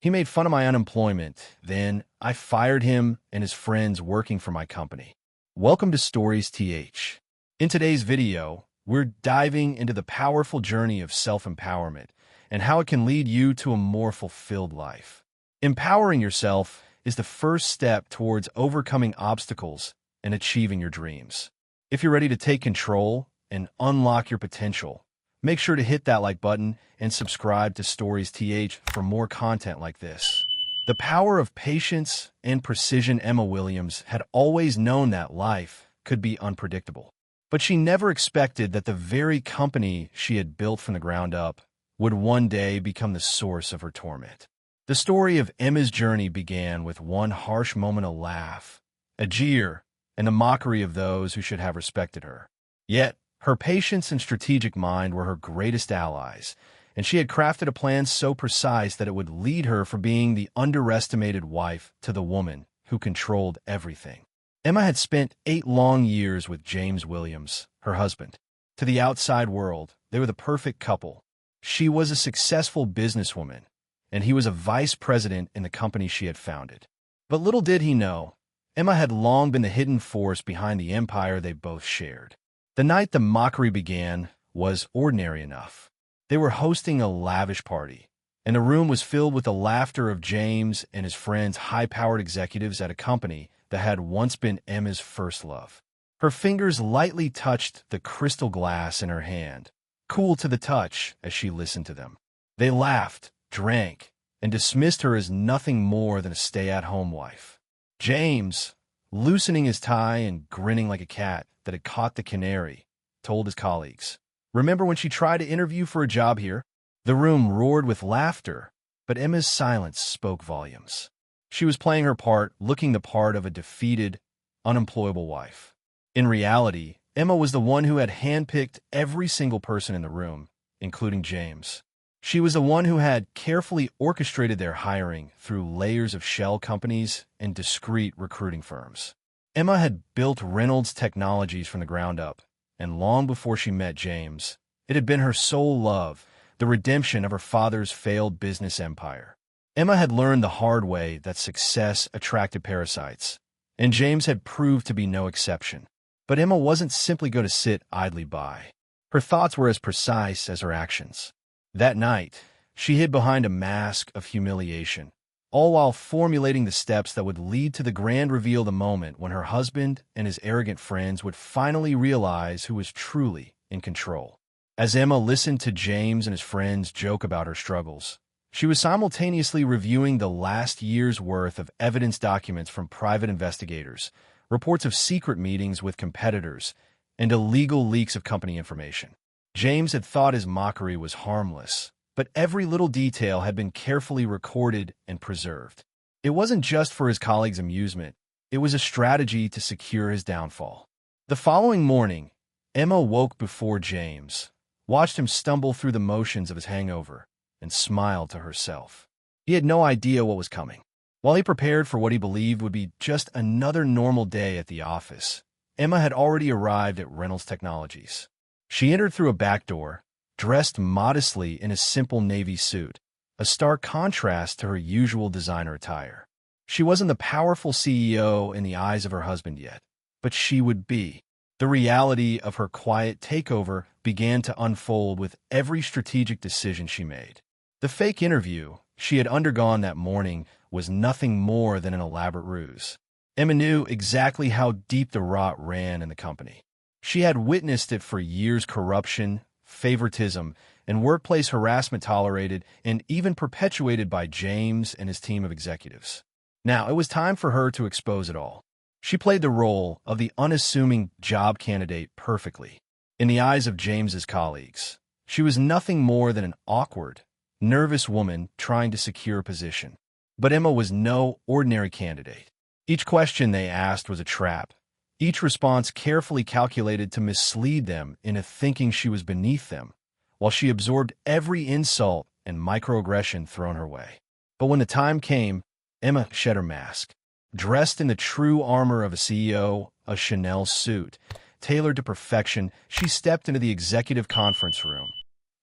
He made fun of my unemployment. Then I fired him and his friends working for my company. Welcome to Stories TH. In today's video, we're diving into the powerful journey of self-empowerment and how it can lead you to a more fulfilled life. Empowering yourself is the first step towards overcoming obstacles and achieving your dreams. If you're ready to take control and unlock your potential, make sure to hit that like button and subscribe to Stories TH for more content like this. The power of patience and precision. Emma Williams had always known that life could be unpredictable, but she never expected that the very company she had built from the ground up would one day become the source of her torment. The story of Emma's journey began with one harsh moment, a laugh, a jeer, and a mockery of those who should have respected her. Yet, her patience and strategic mind were her greatest allies, and she had crafted a plan so precise that it would lead her from being the underestimated wife to the woman who controlled everything. Emma had spent 8 long years with James Williams, her husband. To the outside world, they were the perfect couple. She was a successful businesswoman, and he was a vice president in the company she had founded. But little did he know, Emma had long been the hidden force behind the empire they both shared. The night the mockery began was ordinary enough. They were hosting a lavish party, and the room was filled with the laughter of James and his friends, high-powered executives at a company that had once been Emma's first love. Her fingers lightly touched the crystal glass in her hand, cool to the touch as she listened to them. They laughed, drank, and dismissed her as nothing more than a stay-at-home wife. James, loosening his tie and grinning like a cat that had caught the canary, told his colleagues, "Remember when she tried to interview for a job here?" The room roared with laughter, but Emma's silence spoke volumes. She was playing her part, looking the part of a defeated, unemployable wife. In reality, Emma was the one who had handpicked every single person in the room, including James. She was the one who had carefully orchestrated their hiring through layers of shell companies and discreet recruiting firms. Emma had built Reynolds Technologies from the ground up, and long before she met James, it had been her sole love, the redemption of her father's failed business empire. Emma had learned the hard way that success attracted parasites, and James had proved to be no exception. But Emma wasn't simply going to sit idly by. Her thoughts were as precise as her actions. That night, she hid behind a mask of humiliation, all while formulating the steps that would lead to the grand reveal, the moment when her husband and his arrogant friends would finally realize who was truly in control. As Emma listened to James and his friends joke about her struggles, she was simultaneously reviewing the last year's worth of evidence documents from private investigators, reports of secret meetings with competitors, and illegal leaks of company information. James had thought his mockery was harmless, but every little detail had been carefully recorded and preserved. It wasn't just for his colleagues' amusement, it was a strategy to secure his downfall. The following morning, Emma woke before James, watched him stumble through the motions of his hangover, and smiled to herself. He had no idea what was coming. While he prepared for what he believed would be just another normal day at the office, Emma had already arrived at Reynolds Technologies. She entered through a back door, dressed modestly in a simple navy suit, a stark contrast to her usual designer attire. She wasn't the powerful CEO in the eyes of her husband yet, but she would be. The reality of her quiet takeover began to unfold with every strategic decision she made. The fake interview she had undergone that morning was nothing more than an elaborate ruse. Emma knew exactly how deep the rot ran in the company. She had witnessed it for years: corruption, favoritism, and workplace harassment tolerated and even perpetuated by James and his team of executives. Now, it was time for her to expose it all. She played the role of the unassuming job candidate perfectly. In the eyes of James's colleagues, she was nothing more than an awkward, nervous woman trying to secure a position. But Emma was no ordinary candidate. Each question they asked was a trap, each response carefully calculated to mislead them into thinking she was beneath them, while she absorbed every insult and microaggression thrown her way. But when the time came, Emma shed her mask. Dressed in the true armor of a CEO, a Chanel suit, tailored to perfection, she stepped into the executive conference room,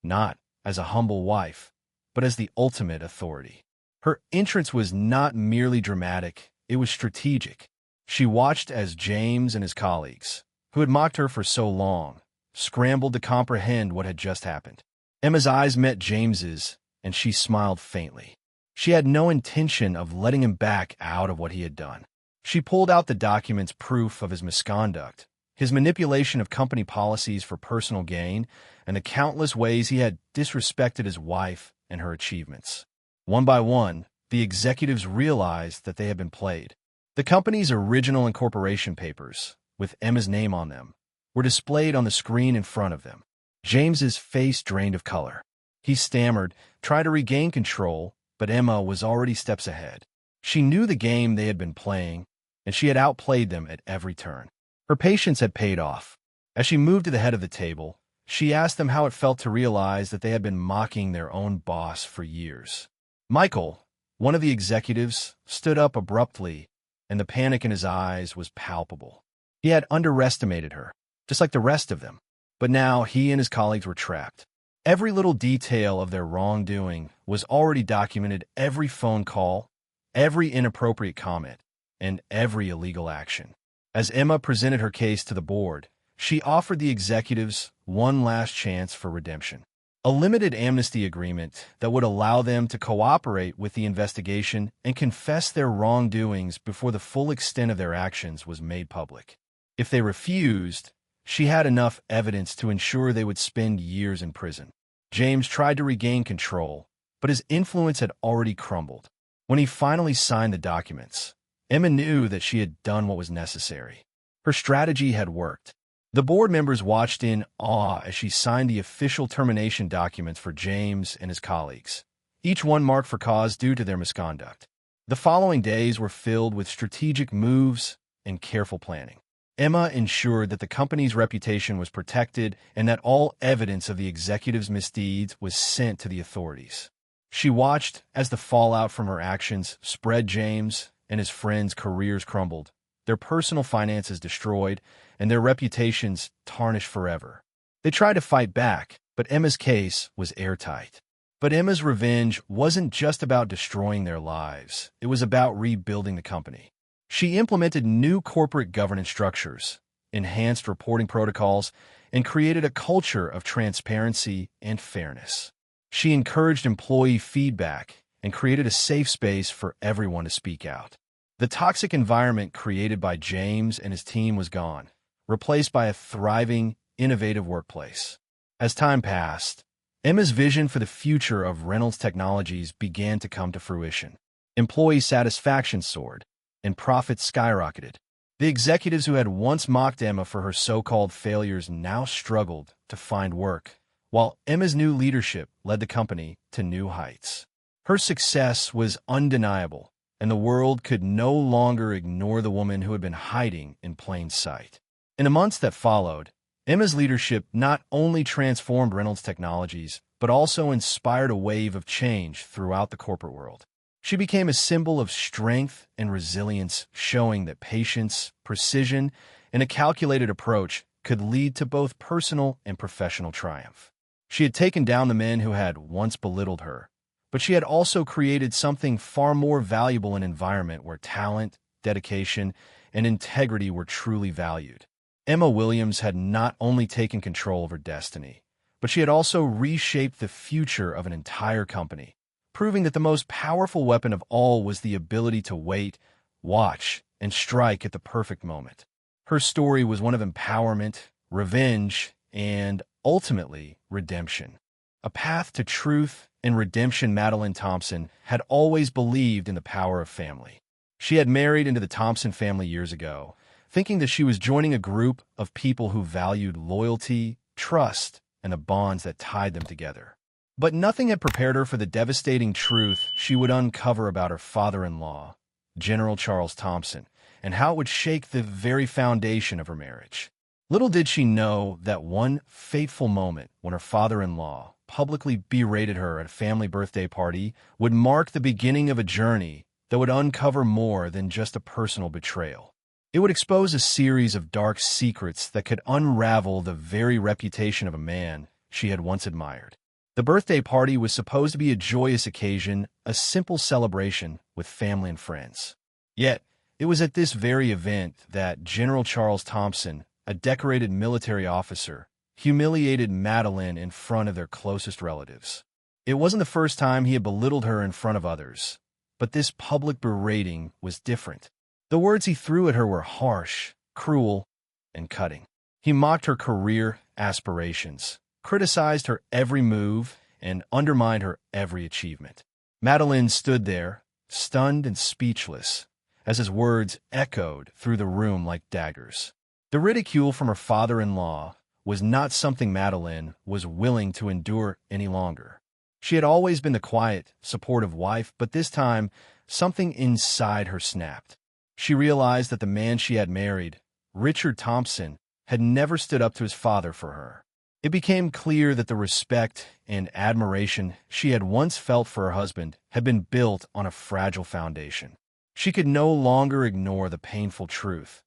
not as a humble wife, but as the ultimate authority. Her entrance was not merely dramatic, it was strategic. She watched as James and his colleagues, who had mocked her for so long, scrambled to comprehend what had just happened. Emma's eyes met James's, and she smiled faintly. She had no intention of letting him back out of what he had done. She pulled out the documents proof of his misconduct, his manipulation of company policies for personal gain, and the countless ways he had disrespected his wife and her achievements. One by one, the executives realized that they had been played. The company's original incorporation papers, with Emma's name on them, were displayed on the screen in front of them. James's face drained of color. He stammered, trying to regain control, but Emma was already steps ahead. She knew the game they had been playing, and she had outplayed them at every turn. Her patience had paid off. As she moved to the head of the table, she asked them how it felt to realize that they had been mocking their own boss for years. Michael, one of the executives, stood up abruptly, and the panic in his eyes was palpable. He had underestimated her, just like the rest of them, but now he and his colleagues were trapped. Every little detail of their wrongdoing was already documented: every phone call, every inappropriate comment, and every illegal action. As Emma presented her case to the board, she offered the executives one last chance for redemption. A limited amnesty agreement that would allow them to cooperate with the investigation and confess their wrongdoings before the full extent of their actions was made public. If they refused, she had enough evidence to ensure they would spend years in prison. James tried to regain control, but his influence had already crumbled. When he finally signed the documents, Emma knew that she had done what was necessary. Her strategy had worked. The board members watched in awe as she signed the official termination documents for James and his colleagues, each one marked for cause due to their misconduct. The following days were filled with strategic moves and careful planning. Emma ensured that the company's reputation was protected and that all evidence of the executives' misdeeds was sent to the authorities. She watched as the fallout from her actions spread. James and his friends' careers crumbled, their personal finances destroyed, and their reputations tarnished forever. They tried to fight back, but Emma's case was airtight. But Emma's revenge wasn't just about destroying their lives. It was about rebuilding the company. She implemented new corporate governance structures, enhanced reporting protocols, and created a culture of transparency and fairness. She encouraged employee feedback and created a safe space for everyone to speak out. The toxic environment created by James and his team was gone, replaced by a thriving, innovative workplace. As time passed, Emma's vision for the future of Reynolds Technologies began to come to fruition. Employee satisfaction soared, and profits skyrocketed. The executives who had once mocked Emma for her so-called failures now struggled to find work, while Emma's new leadership led the company to new heights. Her success was undeniable, and the world could no longer ignore the woman who had been hiding in plain sight. In the months that followed, Emma's leadership not only transformed Reynolds Technologies, but also inspired a wave of change throughout the corporate world. She became a symbol of strength and resilience, showing that patience, precision, and a calculated approach could lead to both personal and professional triumph. She had taken down the men who had once belittled her, but she had also created something far more valuable: an environment where talent, dedication, and integrity were truly valued. Emma Williams had not only taken control of her destiny, but she had also reshaped the future of an entire company, proving that the most powerful weapon of all was the ability to wait, watch, and strike at the perfect moment. Her story was one of empowerment, revenge, and, ultimately, redemption. A path to truth and redemption. Madeline Thompson had always believed in the power of family. She had married into the Thompson family years ago, thinking that she was joining a group of people who valued loyalty, trust, and the bonds that tied them together. But nothing had prepared her for the devastating truth she would uncover about her father-in-law, General Charles Thompson, and how it would shake the very foundation of her marriage. Little did she know that one fateful moment when her father-in-law publicly berated her at a family birthday party would mark the beginning of a journey that would uncover more than just a personal betrayal. It would expose a series of dark secrets that could unravel the very reputation of a man she had once admired. The birthday party was supposed to be a joyous occasion, a simple celebration with family and friends. Yet, it was at this very event that General Charles Thompson, a decorated military officer, humiliated Madeline in front of their closest relatives. It wasn't the first time he had belittled her in front of others, but this public berating was different. The words he threw at her were harsh, cruel, and cutting. He mocked her career aspirations, criticized her every move, and undermined her every achievement. Madeline stood there, stunned and speechless, as his words echoed through the room like daggers. The ridicule from her father-in-law was not something Madeline was willing to endure any longer. She had always been the quiet, supportive wife, but this time, something inside her snapped. She realized that the man she had married, Richard Thompson, had never stood up to his father for her. It became clear that the respect and admiration she had once felt for her husband had been built on a fragile foundation. She could no longer ignore the painful truth.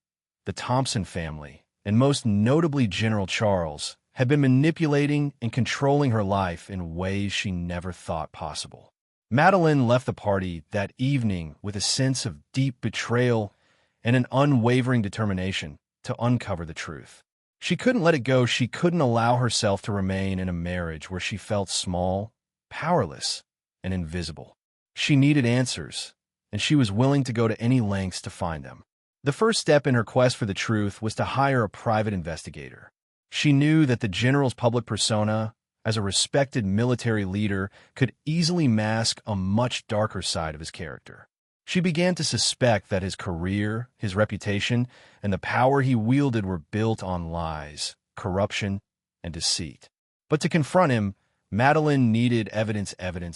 The Thompson family, and most notably General Charles, had been manipulating and controlling her life in ways she never thought possible. Madeline left the party that evening with a sense of deep betrayal and an unwavering determination to uncover the truth. She couldn't let it go. She couldn't allow herself to remain in a marriage where she felt small, powerless, and invisible. She needed answers, and she was willing to go to any lengths to find them. The first step in her quest for the truth was to hire a private investigator. She knew that the general's public persona, as a respected military leader, could easily mask a much darker side of his character. She began to suspect that his career, his reputation, and the power he wielded were built on lies, corruption, and deceit. But to confront him, Madeline needed evidence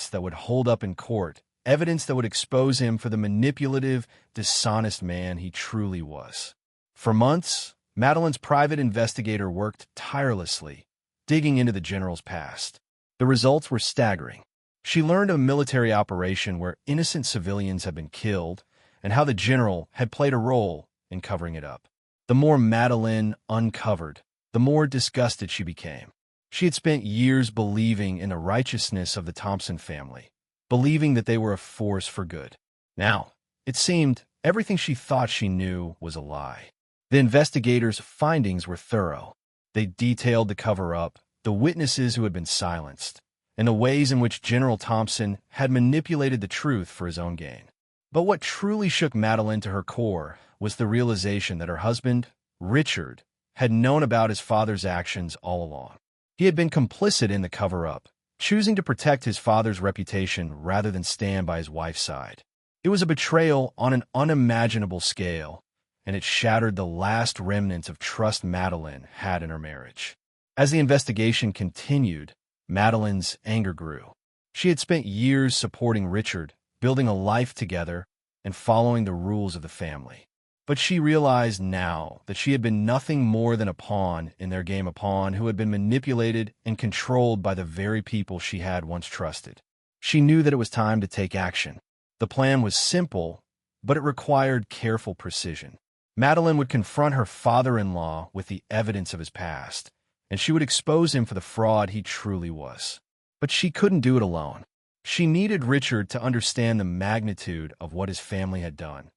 that would hold up in court, evidence that would expose him for the manipulative, dishonest man he truly was. For months, Madeline's private investigator worked tirelessly, digging into the general's past. The results were staggering. She learned of a military operation where innocent civilians had been killed and how the general had played a role in covering it up. The more Madeline uncovered, the more disgusted she became. She had spent years believing in the righteousness of the Thompson family, believing that they were a force for good. Now, it seemed everything she thought she knew was a lie. The investigators' findings were thorough. They detailed the cover-up, the witnesses who had been silenced, and the ways in which General Thompson had manipulated the truth for his own gain. But what truly shook Madeline to her core was the realization that her husband, Richard, had known about his father's actions all along. He had been complicit in the cover-up, choosing to protect his father's reputation rather than stand by his wife's side. It was a betrayal on an unimaginable scale, and it shattered the last remnants of trust Madeline had in her marriage. As the investigation continued, Madeline's anger grew. She had spent years supporting Richard, building a life together, and following the rules of the family. But she realized now that she had been nothing more than a pawn in their game, a pawn who had been manipulated and controlled by the very people she had once trusted. She knew that it was time to take action. The plan was simple, but it required careful precision. Madeline would confront her father-in-law with the evidence of his past, and she would expose him for the fraud he truly was. But she couldn't do it alone. She needed Richard to understand the magnitude of what his family had done,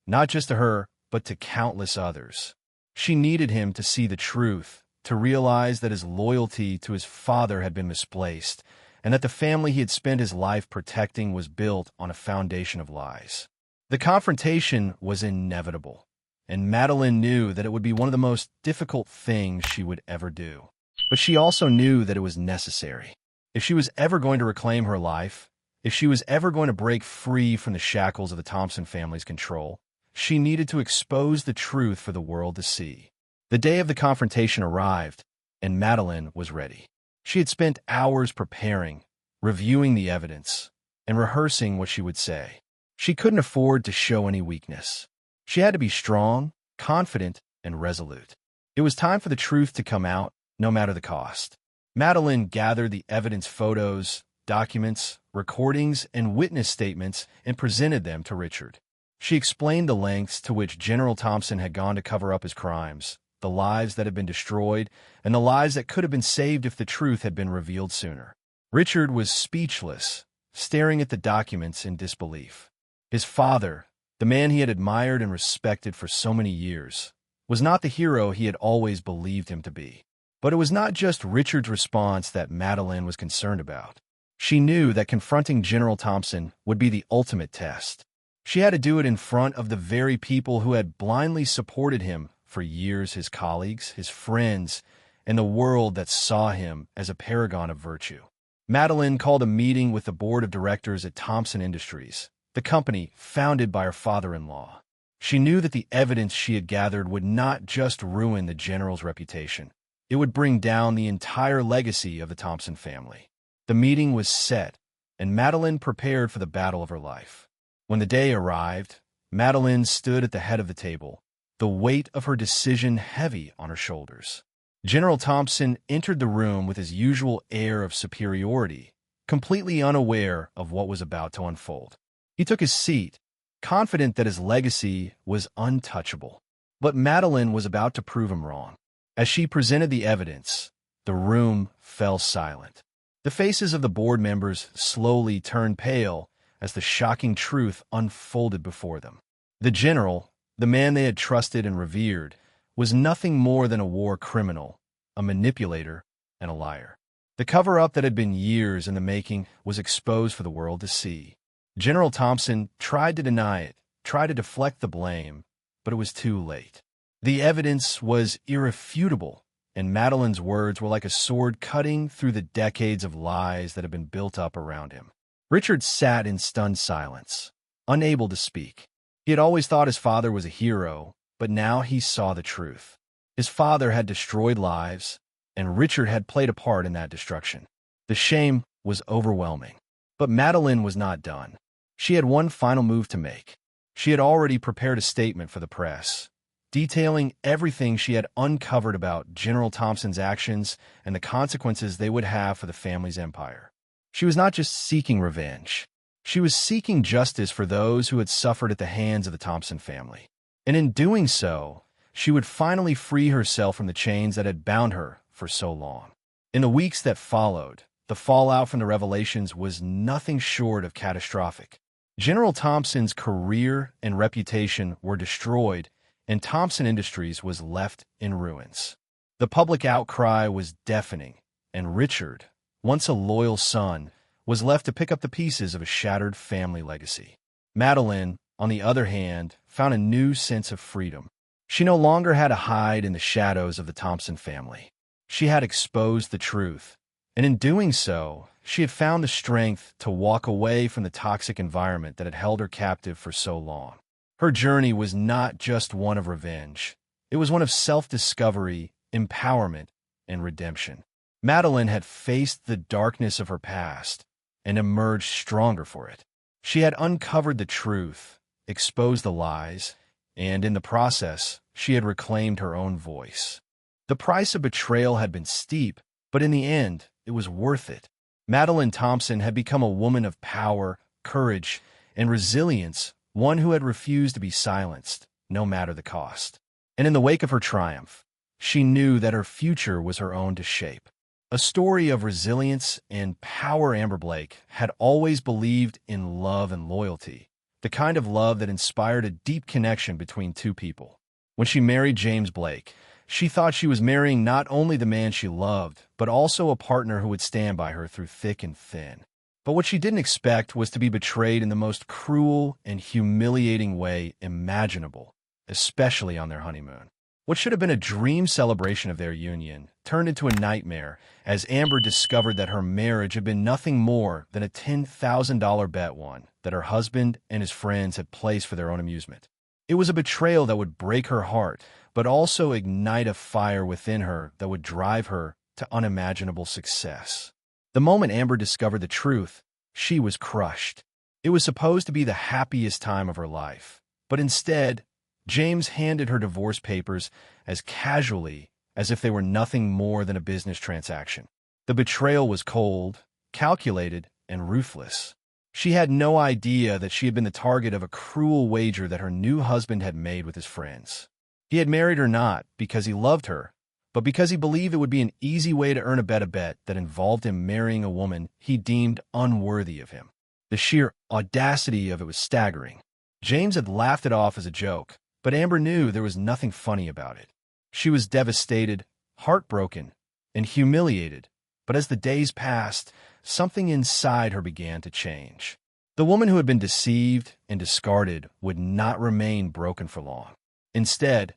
not just to her, but to countless others. She needed him to see the truth, to realize that his loyalty to his father had been misplaced, and that the family he had spent his life protecting was built on a foundation of lies. The confrontation was inevitable, and Madeline knew that it would be one of the most difficult things she would ever do. But she also knew that it was necessary. If she was ever going to reclaim her life, if she was ever going to break free from the shackles of the Thompson family's control, she needed to expose the truth for the world to see. The day of the confrontation arrived, and Madeline was ready. She had spent hours preparing, reviewing the evidence, and rehearsing what she would say. She couldn't afford to show any weakness. She had to be strong, confident, and resolute. It was time for the truth to come out, no matter the cost. Madeline gathered the evidence, photos, documents, recordings, and witness statements and presented them to Richard. She explained the lengths to which General Thompson had gone to cover up his crimes, the lives that had been destroyed, and the lives that could have been saved if the truth had been revealed sooner. Richard was speechless, staring at the documents in disbelief. His father, the man he had admired and respected for so many years, was not the hero he had always believed him to be. But it was not just Richard's response that Madeline was concerned about. She knew that confronting General Thompson would be the ultimate test. She had to do it in front of the very people who had blindly supported him for years, his colleagues, his friends, and the world that saw him as a paragon of virtue. Madeline called a meeting with the board of directors at Thompson Industries, the company founded by her father-in-law. She knew that the evidence she had gathered would not just ruin the general's reputation. It would bring down the entire legacy of the Thompson family. The meeting was set, and Madeline prepared for the battle of her life. When the day arrived, Madeline stood at the head of the table, the weight of her decision heavy on her shoulders. General Thompson entered the room with his usual air of superiority, completely unaware of what was about to unfold. He took his seat, confident that his legacy was untouchable. But Madeline was about to prove him wrong. As she presented the evidence, the room fell silent. The faces of the board members slowly turned pale as the shocking truth unfolded before them. The general, the man they had trusted and revered, was nothing more than a war criminal, a manipulator, and a liar. The cover-up that had been years in the making was exposed for the world to see. General Thompson tried to deny it, tried to deflect the blame, but it was too late. The evidence was irrefutable, and Madeline's words were like a sword cutting through the decades of lies that had been built up around him. Richard sat in stunned silence, unable to speak. He had always thought his father was a hero, but now he saw the truth. His father had destroyed lives, and Richard had played a part in that destruction. The shame was overwhelming. But Madeline was not done. She had one final move to make. She had already prepared a statement for the press, detailing everything she had uncovered about General Thompson's actions and the consequences they would have for the family's empire. She was not just seeking revenge. She was seeking justice for those who had suffered at the hands of the Thompson family. And in doing so, she would finally free herself from the chains that had bound her for so long. In the weeks that followed, the fallout from the revelations was nothing short of catastrophic. General Thompson's career and reputation were destroyed, and Thompson Industries was left in ruins. The public outcry was deafening, and Richard, once a loyal son, was left to pick up the pieces of a shattered family legacy. Madeline, on the other hand, found a new sense of freedom. She no longer had to hide in the shadows of the Thompson family. She had exposed the truth, and in doing so, she had found the strength to walk away from the toxic environment that had held her captive for so long. Her journey was not just one of revenge. It was one of self-discovery, empowerment, and redemption. Madeline had faced the darkness of her past and emerged stronger for it. She had uncovered the truth, exposed the lies, and in the process, she had reclaimed her own voice. The price of betrayal had been steep, but in the end, it was worth it. Madeline Thompson had become a woman of power, courage, and resilience, one who had refused to be silenced, no matter the cost. And in the wake of her triumph, she knew that her future was her own to shape. A story of resilience and power. Amber Blake had always believed in love and loyalty, the kind of love that inspired a deep connection between two people. When she married James Blake, she thought she was marrying not only the man she loved, but also a partner who would stand by her through thick and thin. But what she didn't expect was to be betrayed in the most cruel and humiliating way imaginable, especially on their honeymoon. What should have been a dream celebration of their union turned into a nightmare as Amber discovered that her marriage had been nothing more than a $10,000 bet won that her husband and his friends had placed for their own amusement. It was a betrayal that would break her heart, but also ignite a fire within her that would drive her to unimaginable success. The moment Amber discovered the truth, she was crushed. It was supposed to be the happiest time of her life, but instead, James handed her divorce papers as casually as if they were nothing more than a business transaction. The betrayal was cold, calculated, and ruthless. She had no idea that she had been the target of a cruel wager that her new husband had made with his friends. He had married her not because he loved her, but because he believed it would be an easy way to earn a bet that involved him marrying a woman he deemed unworthy of him. The sheer audacity of it was staggering. James had laughed it off as a joke, but Amber knew there was nothing funny about it. She was devastated, heartbroken, and humiliated, but as the days passed, something inside her began to change. The woman who had been deceived and discarded would not remain broken for long. Instead,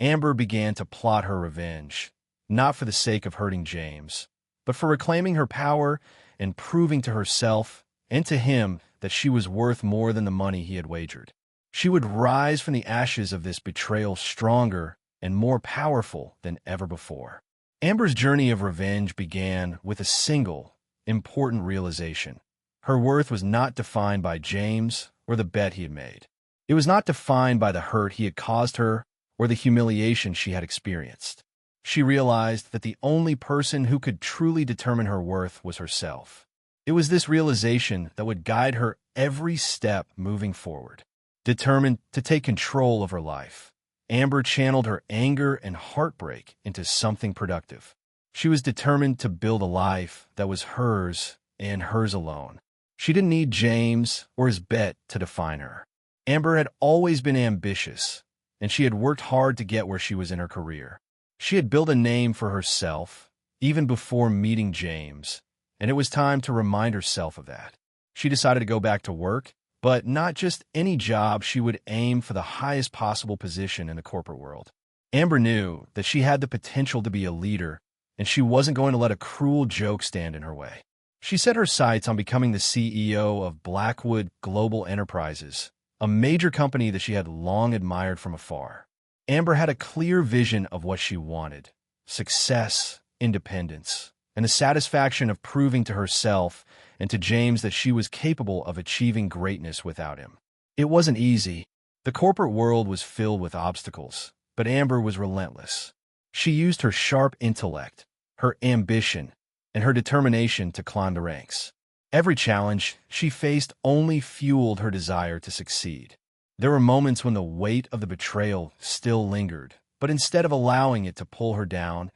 Amber began to plot her revenge, not for the sake of hurting James, but for reclaiming her power and proving to herself and to him that she was worth more than the money he had wagered. She would rise from the ashes of this betrayal stronger and more powerful than ever before. Amber's journey of revenge began with a single, important realization. Her worth was not defined by James or the bet he had made. It was not defined by the hurt he had caused her or the humiliation she had experienced. She realized that the only person who could truly determine her worth was herself. It was this realization that would guide her every step moving forward. Determined to take control of her life, Amber channeled her anger and heartbreak into something productive. She was determined to build a life that was hers and hers alone. She didn't need James or his bet to define her. Amber had always been ambitious, and she had worked hard to get where she was in her career. She had built a name for herself, even before meeting James, and it was time to remind herself of that. She decided to go back to work, but not just any job. She would aim for the highest possible position in the corporate world. Amber knew that she had the potential to be a leader, and she wasn't going to let a cruel joke stand in her way. She set her sights on becoming the CEO of Blackwood Global Enterprises, a major company that she had long admired from afar. Amber had a clear vision of what she wanted: success, independence, and the satisfaction of proving to herself and to James that she was capable of achieving greatness without him. It wasn't easy. The corporate world was filled with obstacles, but Amber was relentless. She used her sharp intellect, her ambition, and her determination to climb the ranks. Every challenge she faced only fueled her desire to succeed. There were moments when the weight of the betrayal still lingered, but instead of allowing it to pull her down,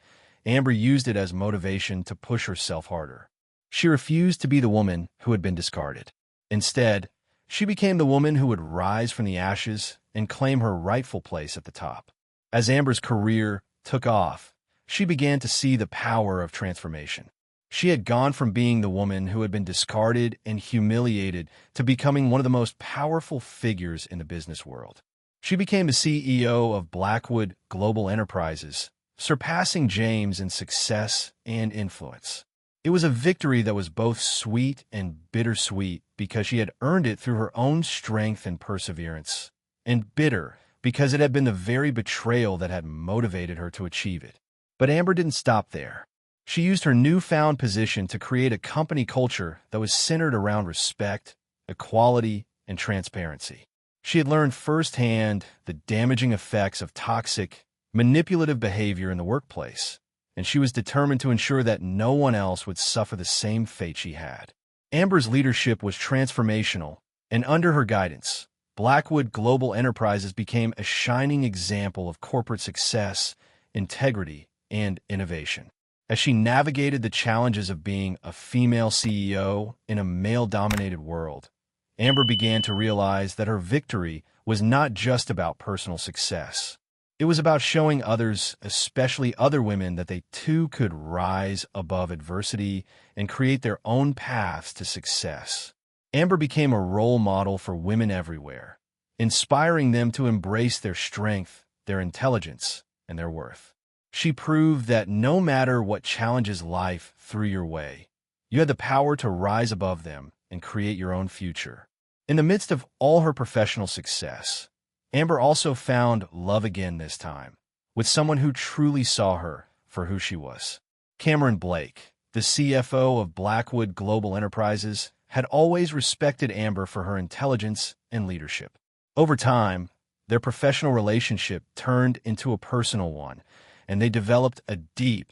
Amber used it as motivation to push herself harder. She refused to be the woman who had been discarded. Instead, she became the woman who would rise from the ashes and claim her rightful place at the top. As Amber's career took off, she began to see the power of transformation. She had gone from being the woman who had been discarded and humiliated to becoming one of the most powerful figures in the business world. She became the CEO of Blackwood Global Enterprises, surpassing James in success and influence. It was a victory that was both sweet and bittersweet because she had earned it through her own strength and perseverance, and bitter because it had been the very betrayal that had motivated her to achieve it. But Amber didn't stop there. She used her newfound position to create a company culture that was centered around respect, equality, and transparency. She had learned firsthand the damaging effects of toxic, manipulative behavior in the workplace, and she was determined to ensure that no one else would suffer the same fate she had. Amber's leadership was transformational, and under her guidance, Blackwood Global Enterprises became a shining example of corporate success, integrity, and innovation. As she navigated the challenges of being a female CEO in a male-dominated world, Amber began to realize that her victory was not just about personal success. It was about showing others, especially other women, that they too could rise above adversity and create their own paths to success. Amber became a role model for women everywhere, inspiring them to embrace their strength, their intelligence, and their worth. She proved that no matter what challenges life threw your way, you had the power to rise above them and create your own future. In the midst of all her professional success, Amber also found love again, this time with someone who truly saw her for who she was. Cameron Blake, the CFO of Blackwood Global Enterprises, had always respected Amber for her intelligence and leadership. Over time, their professional relationship turned into a personal one, and they developed a deep,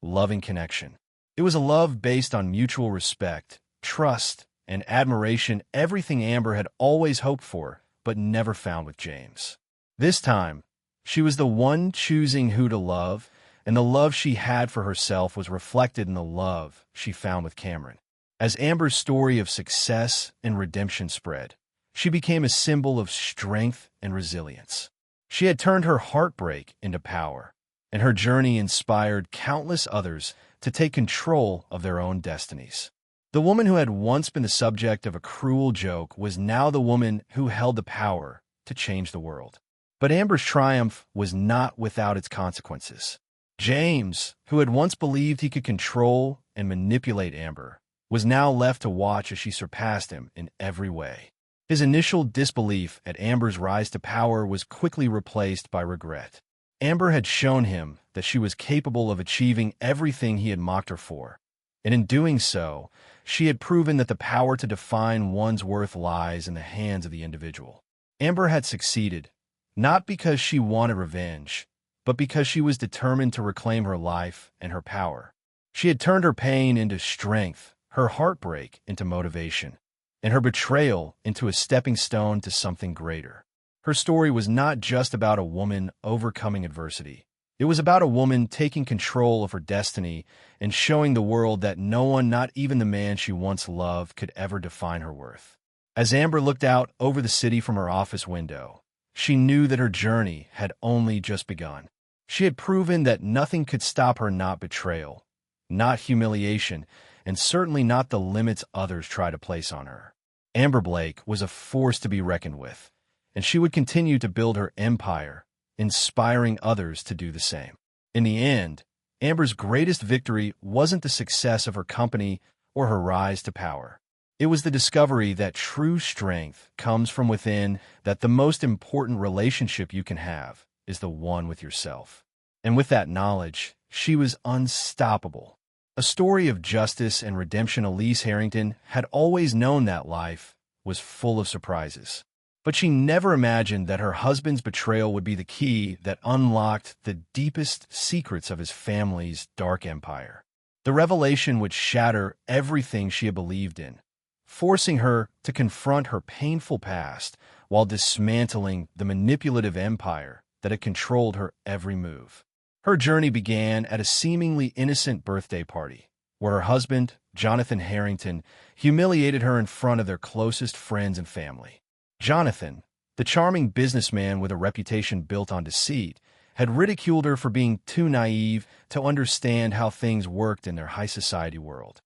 loving connection. It was a love based on mutual respect, trust, and admiration, everything Amber had always hoped for but never found with James. This time, she was the one choosing who to love, and the love she had for herself was reflected in the love she found with Cameron. As Amber's story of success and redemption spread, she became a symbol of strength and resilience. She had turned her heartbreak into power, and her journey inspired countless others to take control of their own destinies. The woman who had once been the subject of a cruel joke was now the woman who held the power to change the world. But Amber's triumph was not without its consequences. James, who had once believed he could control and manipulate Amber, was now left to watch as she surpassed him in every way. His initial disbelief at Amber's rise to power was quickly replaced by regret. Amber had shown him that she was capable of achieving everything he had mocked her for, and in doing so, she had proven that the power to define one's worth lies in the hands of the individual. Amber had succeeded, not because she wanted revenge, but because she was determined to reclaim her life and her power. She had turned her pain into strength, her heartbreak into motivation, and her betrayal into a stepping stone to something greater. Her story was not just about a woman overcoming adversity. It was about a woman taking control of her destiny and showing the world that no one, not even the man she once loved, could ever define her worth. As Amber looked out over the city from her office window, she knew that her journey had only just begun. She had proven that nothing could stop her, not betrayal, not humiliation, and certainly not the limits others try to place on her. Amber Blake was a force to be reckoned with, and she would continue to build her empire, inspiring others to do the same. In the end, Amber's greatest victory wasn't the success of her company or her rise to power. It was the discovery that true strength comes from within, that the most important relationship you can have is the one with yourself. And with that knowledge, she was unstoppable. A story of justice and redemption. Elise Harrington had always known that life was full of surprises. But she never imagined that her husband's betrayal would be the key that unlocked the deepest secrets of his family's dark empire. The revelation would shatter everything she had believed in, forcing her to confront her painful past while dismantling the manipulative empire that had controlled her every move. Her journey began at a seemingly innocent birthday party, where her husband, Jonathan Harrington, humiliated her in front of their closest friends and family. Jonathan, the charming businessman with a reputation built on deceit, had ridiculed her for being too naive to understand how things worked in their high society world.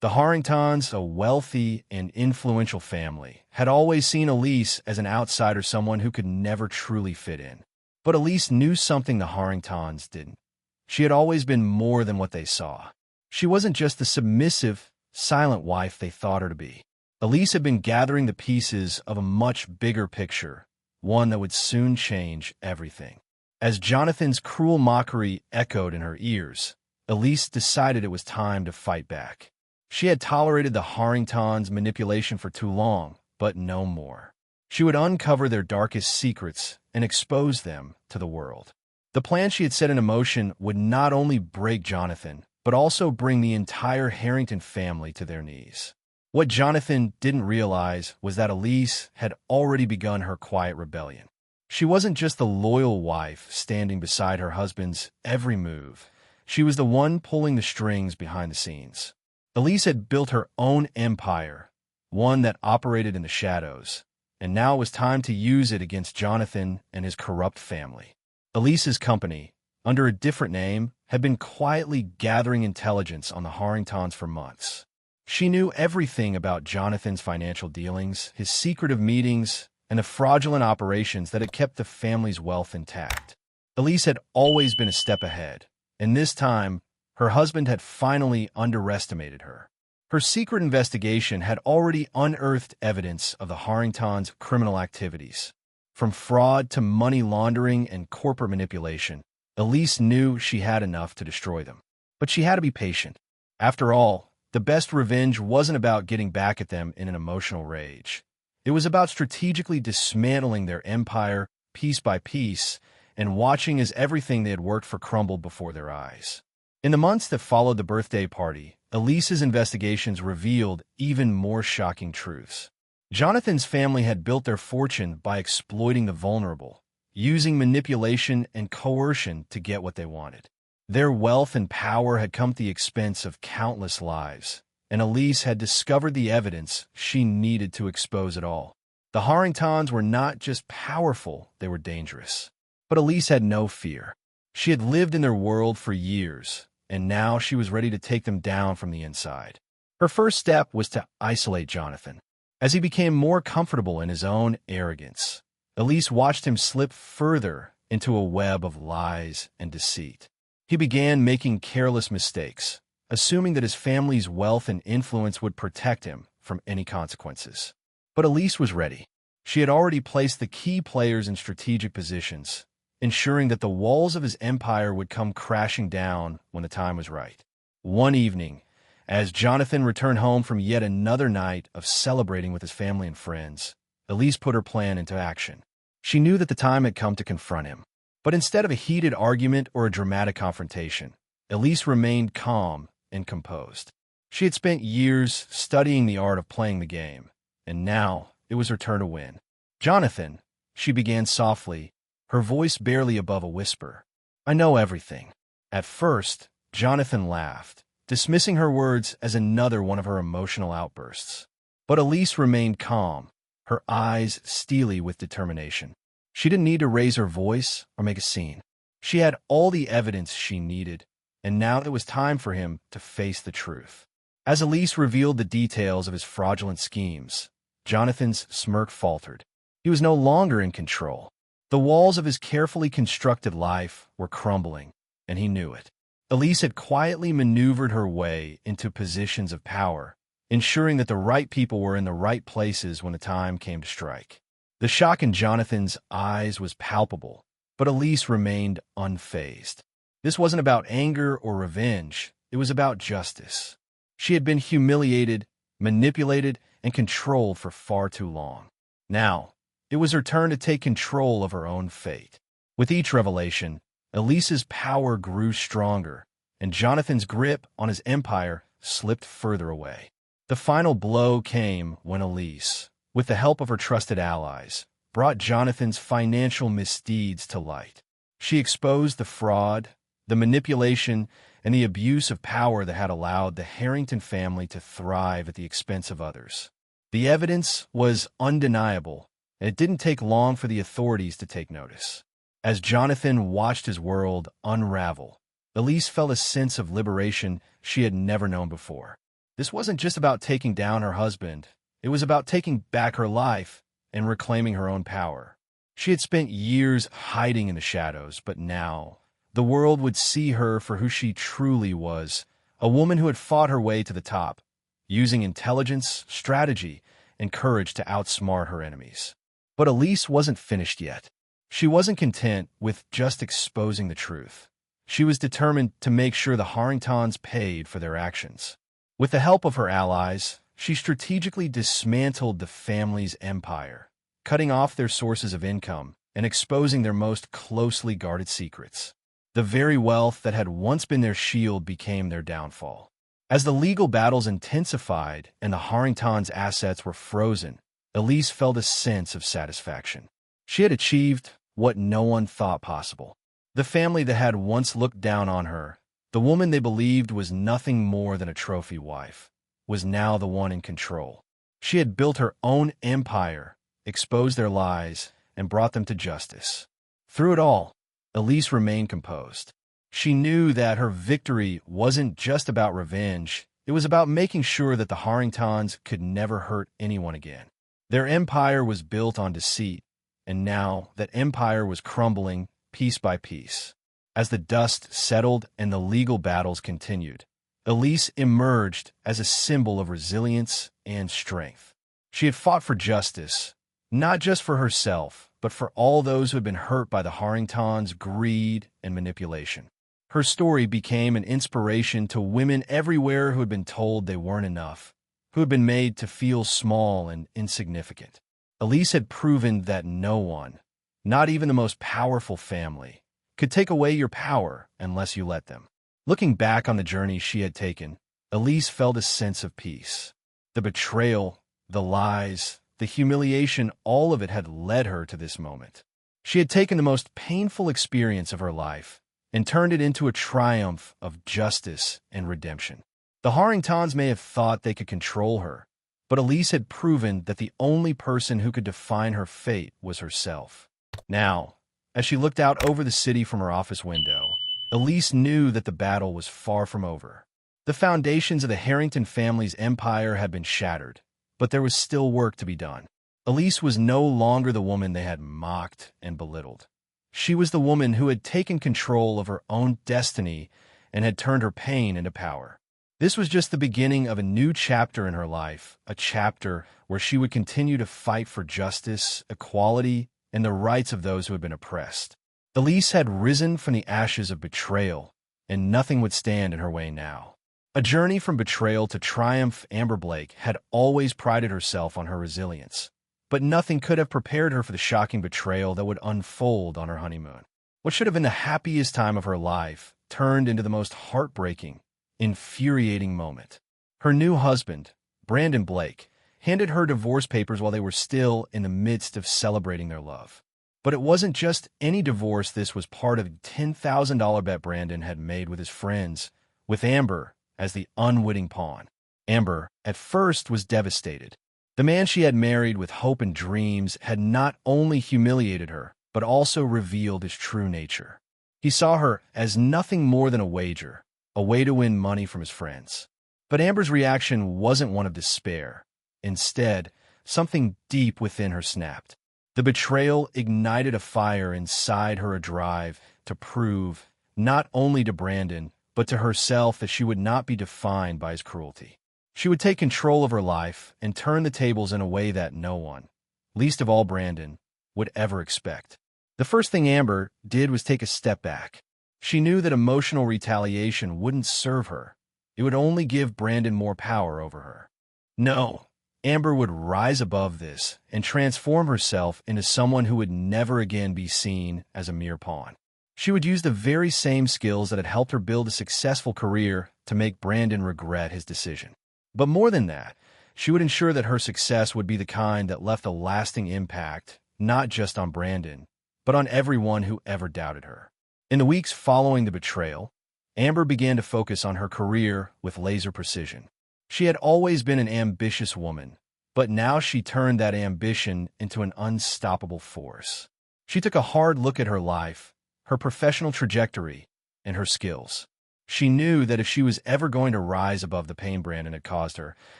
The Harringtons, a wealthy and influential family, had always seen Elise as an outsider, someone who could never truly fit in. But Elise knew something the Harringtons didn't. She had always been more than what they saw. She wasn't just the submissive, silent wife they thought her to be. Elise had been gathering the pieces of a much bigger picture, one that would soon change everything. As Jonathan's cruel mockery echoed in her ears, Elise decided it was time to fight back. She had tolerated the Harringtons' manipulation for too long, but no more. She would uncover their darkest secrets and expose them to the world. The plan she had set in motion would not only break Jonathan, but also bring the entire Harrington family to their knees. What Jonathan didn't realize was that Elise had already begun her quiet rebellion. She wasn't just the loyal wife standing beside her husband's every move. She was the one pulling the strings behind the scenes. Elise had built her own empire, one that operated in the shadows, and now it was time to use it against Jonathan and his corrupt family. Elise's company, under a different name, had been quietly gathering intelligence on the Harringtons for months. She knew everything about Jonathan's financial dealings, his secretive meetings, and the fraudulent operations that had kept the family's wealth intact. Elise had always been a step ahead, and this time, her husband had finally underestimated her. Her secret investigation had already unearthed evidence of the Harringtons' criminal activities. From fraud to money laundering and corporate manipulation, Elise knew she had enough to destroy them. But she had to be patient. After all, the best revenge wasn't about getting back at them in an emotional rage. It was about strategically dismantling their empire piece by piece and watching as everything they had worked for crumbled before their eyes. In the months that followed the birthday party, Elise's investigations revealed even more shocking truths. Jonathan's family had built their fortune by exploiting the vulnerable, using manipulation and coercion to get what they wanted. Their wealth and power had come at the expense of countless lives, and Elise had discovered the evidence she needed to expose it all. The Harringtons were not just powerful, they were dangerous. But Elise had no fear. She had lived in their world for years, and now she was ready to take them down from the inside. Her first step was to isolate Jonathan. As he became more comfortable in his own arrogance, Elise watched him slip further into a web of lies and deceit. He began making careless mistakes, assuming that his family's wealth and influence would protect him from any consequences. But Elise was ready. She had already placed the key players in strategic positions, ensuring that the walls of his empire would come crashing down when the time was right. One evening, as Jonathan returned home from yet another night of celebrating with his family and friends, Elise put her plan into action. She knew that the time had come to confront him. But instead of a heated argument or a dramatic confrontation, Elise remained calm and composed. She had spent years studying the art of playing the game, and now it was her turn to win. "Jonathan," she began softly, her voice barely above a whisper, "I know everything." At first, Jonathan laughed, dismissing her words as another one of her emotional outbursts. But Elise remained calm, her eyes steely with determination. She didn't need to raise her voice or make a scene. She had all the evidence she needed, and now it was time for him to face the truth. As Elise revealed the details of his fraudulent schemes, Jonathan's smirk faltered. He was no longer in control. The walls of his carefully constructed life were crumbling, and he knew it. Elise had quietly maneuvered her way into positions of power, ensuring that the right people were in the right places when the time came to strike. The shock in Jonathan's eyes was palpable, but Elise remained unfazed. This wasn't about anger or revenge. It was about justice. She had been humiliated, manipulated, and controlled for far too long. Now, it was her turn to take control of her own fate. With each revelation, Elise's power grew stronger, and Jonathan's grip on his empire slipped further away. The final blow came when Elise, with the help of her trusted allies, brought Jonathan's financial misdeeds to light. She exposed the fraud, the manipulation, and the abuse of power that had allowed the Harrington family to thrive at the expense of others. The evidence was undeniable, and it didn't take long for the authorities to take notice. As Jonathan watched his world unravel, Elise felt a sense of liberation she had never known before. This wasn't just about taking down her husband. It was about taking back her life and reclaiming her own power. She had spent years hiding in the shadows, but now the world would see her for who she truly was, a woman who had fought her way to the top, using intelligence, strategy, and courage to outsmart her enemies. But Elise wasn't finished yet. She wasn't content with just exposing the truth. She was determined to make sure the Harringtons paid for their actions. With the help of her allies, she strategically dismantled the family's empire, cutting off their sources of income and exposing their most closely guarded secrets. The very wealth that had once been their shield became their downfall. As the legal battles intensified and the Harringtons' assets were frozen, Elise felt a sense of satisfaction. She had achieved what no one thought possible. The family that had once looked down on her, the woman they believed was nothing more than a trophy wife, was now the one in control. She had built her own empire, exposed their lies, and brought them to justice. Through it all, Elise remained composed. She knew that her victory wasn't just about revenge, it was about making sure that the Harringtons could never hurt anyone again. Their empire was built on deceit, and now that empire was crumbling piece by piece. As the dust settled and the legal battles continued, Elise emerged as a symbol of resilience and strength. She had fought for justice, not just for herself, but for all those who had been hurt by the Harringtons' greed and manipulation. Her story became an inspiration to women everywhere who had been told they weren't enough, who had been made to feel small and insignificant. Elise had proven that no one, not even the most powerful family, could take away your power unless you let them. Looking back on the journey she had taken, Elise felt a sense of peace. The betrayal, the lies, the humiliation, all of it had led her to this moment. She had taken the most painful experience of her life and turned it into a triumph of justice and redemption. The Harringtons may have thought they could control her, but Elise had proven that the only person who could define her fate was herself. Now, as she looked out over the city from her office window, Elise knew that the battle was far from over. The foundations of the Harrington family's empire had been shattered, but there was still work to be done. Elise was no longer the woman they had mocked and belittled. She was the woman who had taken control of her own destiny and had turned her pain into power. This was just the beginning of a new chapter in her life, a chapter where she would continue to fight for justice, equality, and the rights of those who had been oppressed. Elise had risen from the ashes of betrayal, and nothing would stand in her way now. A journey from betrayal to triumph, Amber Blake had always prided herself on her resilience. But nothing could have prepared her for the shocking betrayal that would unfold on her honeymoon. What should have been the happiest time of her life turned into the most heartbreaking, infuriating moment. Her new husband, Brandon Blake, handed her divorce papers while they were still in the midst of celebrating their love. But it wasn't just any divorce. This was part of a $10,000 bet Brandon had made with his friends, with Amber as the unwitting pawn. Amber, at first, was devastated. The man she had married with hope and dreams had not only humiliated her, but also revealed his true nature. He saw her as nothing more than a wager, a way to win money from his friends. But Amber's reaction wasn't one of despair. Instead, something deep within her snapped. The betrayal ignited a fire inside her, a drive to prove, not only to Brandon, but to herself, that she would not be defined by his cruelty. She would take control of her life and turn the tables in a way that no one, least of all Brandon, would ever expect. The first thing Amber did was take a step back. She knew that emotional retaliation wouldn't serve her. It would only give Brandon more power over her. No, Amber would rise above this and transform herself into someone who would never again be seen as a mere pawn. She would use the very same skills that had helped her build a successful career to make Brandon regret his decision. But more than that, she would ensure that her success would be the kind that left a lasting impact, not just on Brandon, but on everyone who ever doubted her. In the weeks following the betrayal, Amber began to focus on her career with laser precision. She had always been an ambitious woman, but now she turned that ambition into an unstoppable force. She took a hard look at her life, her professional trajectory, and her skills. She knew that if she was ever going to rise above the pain Brandon had caused her,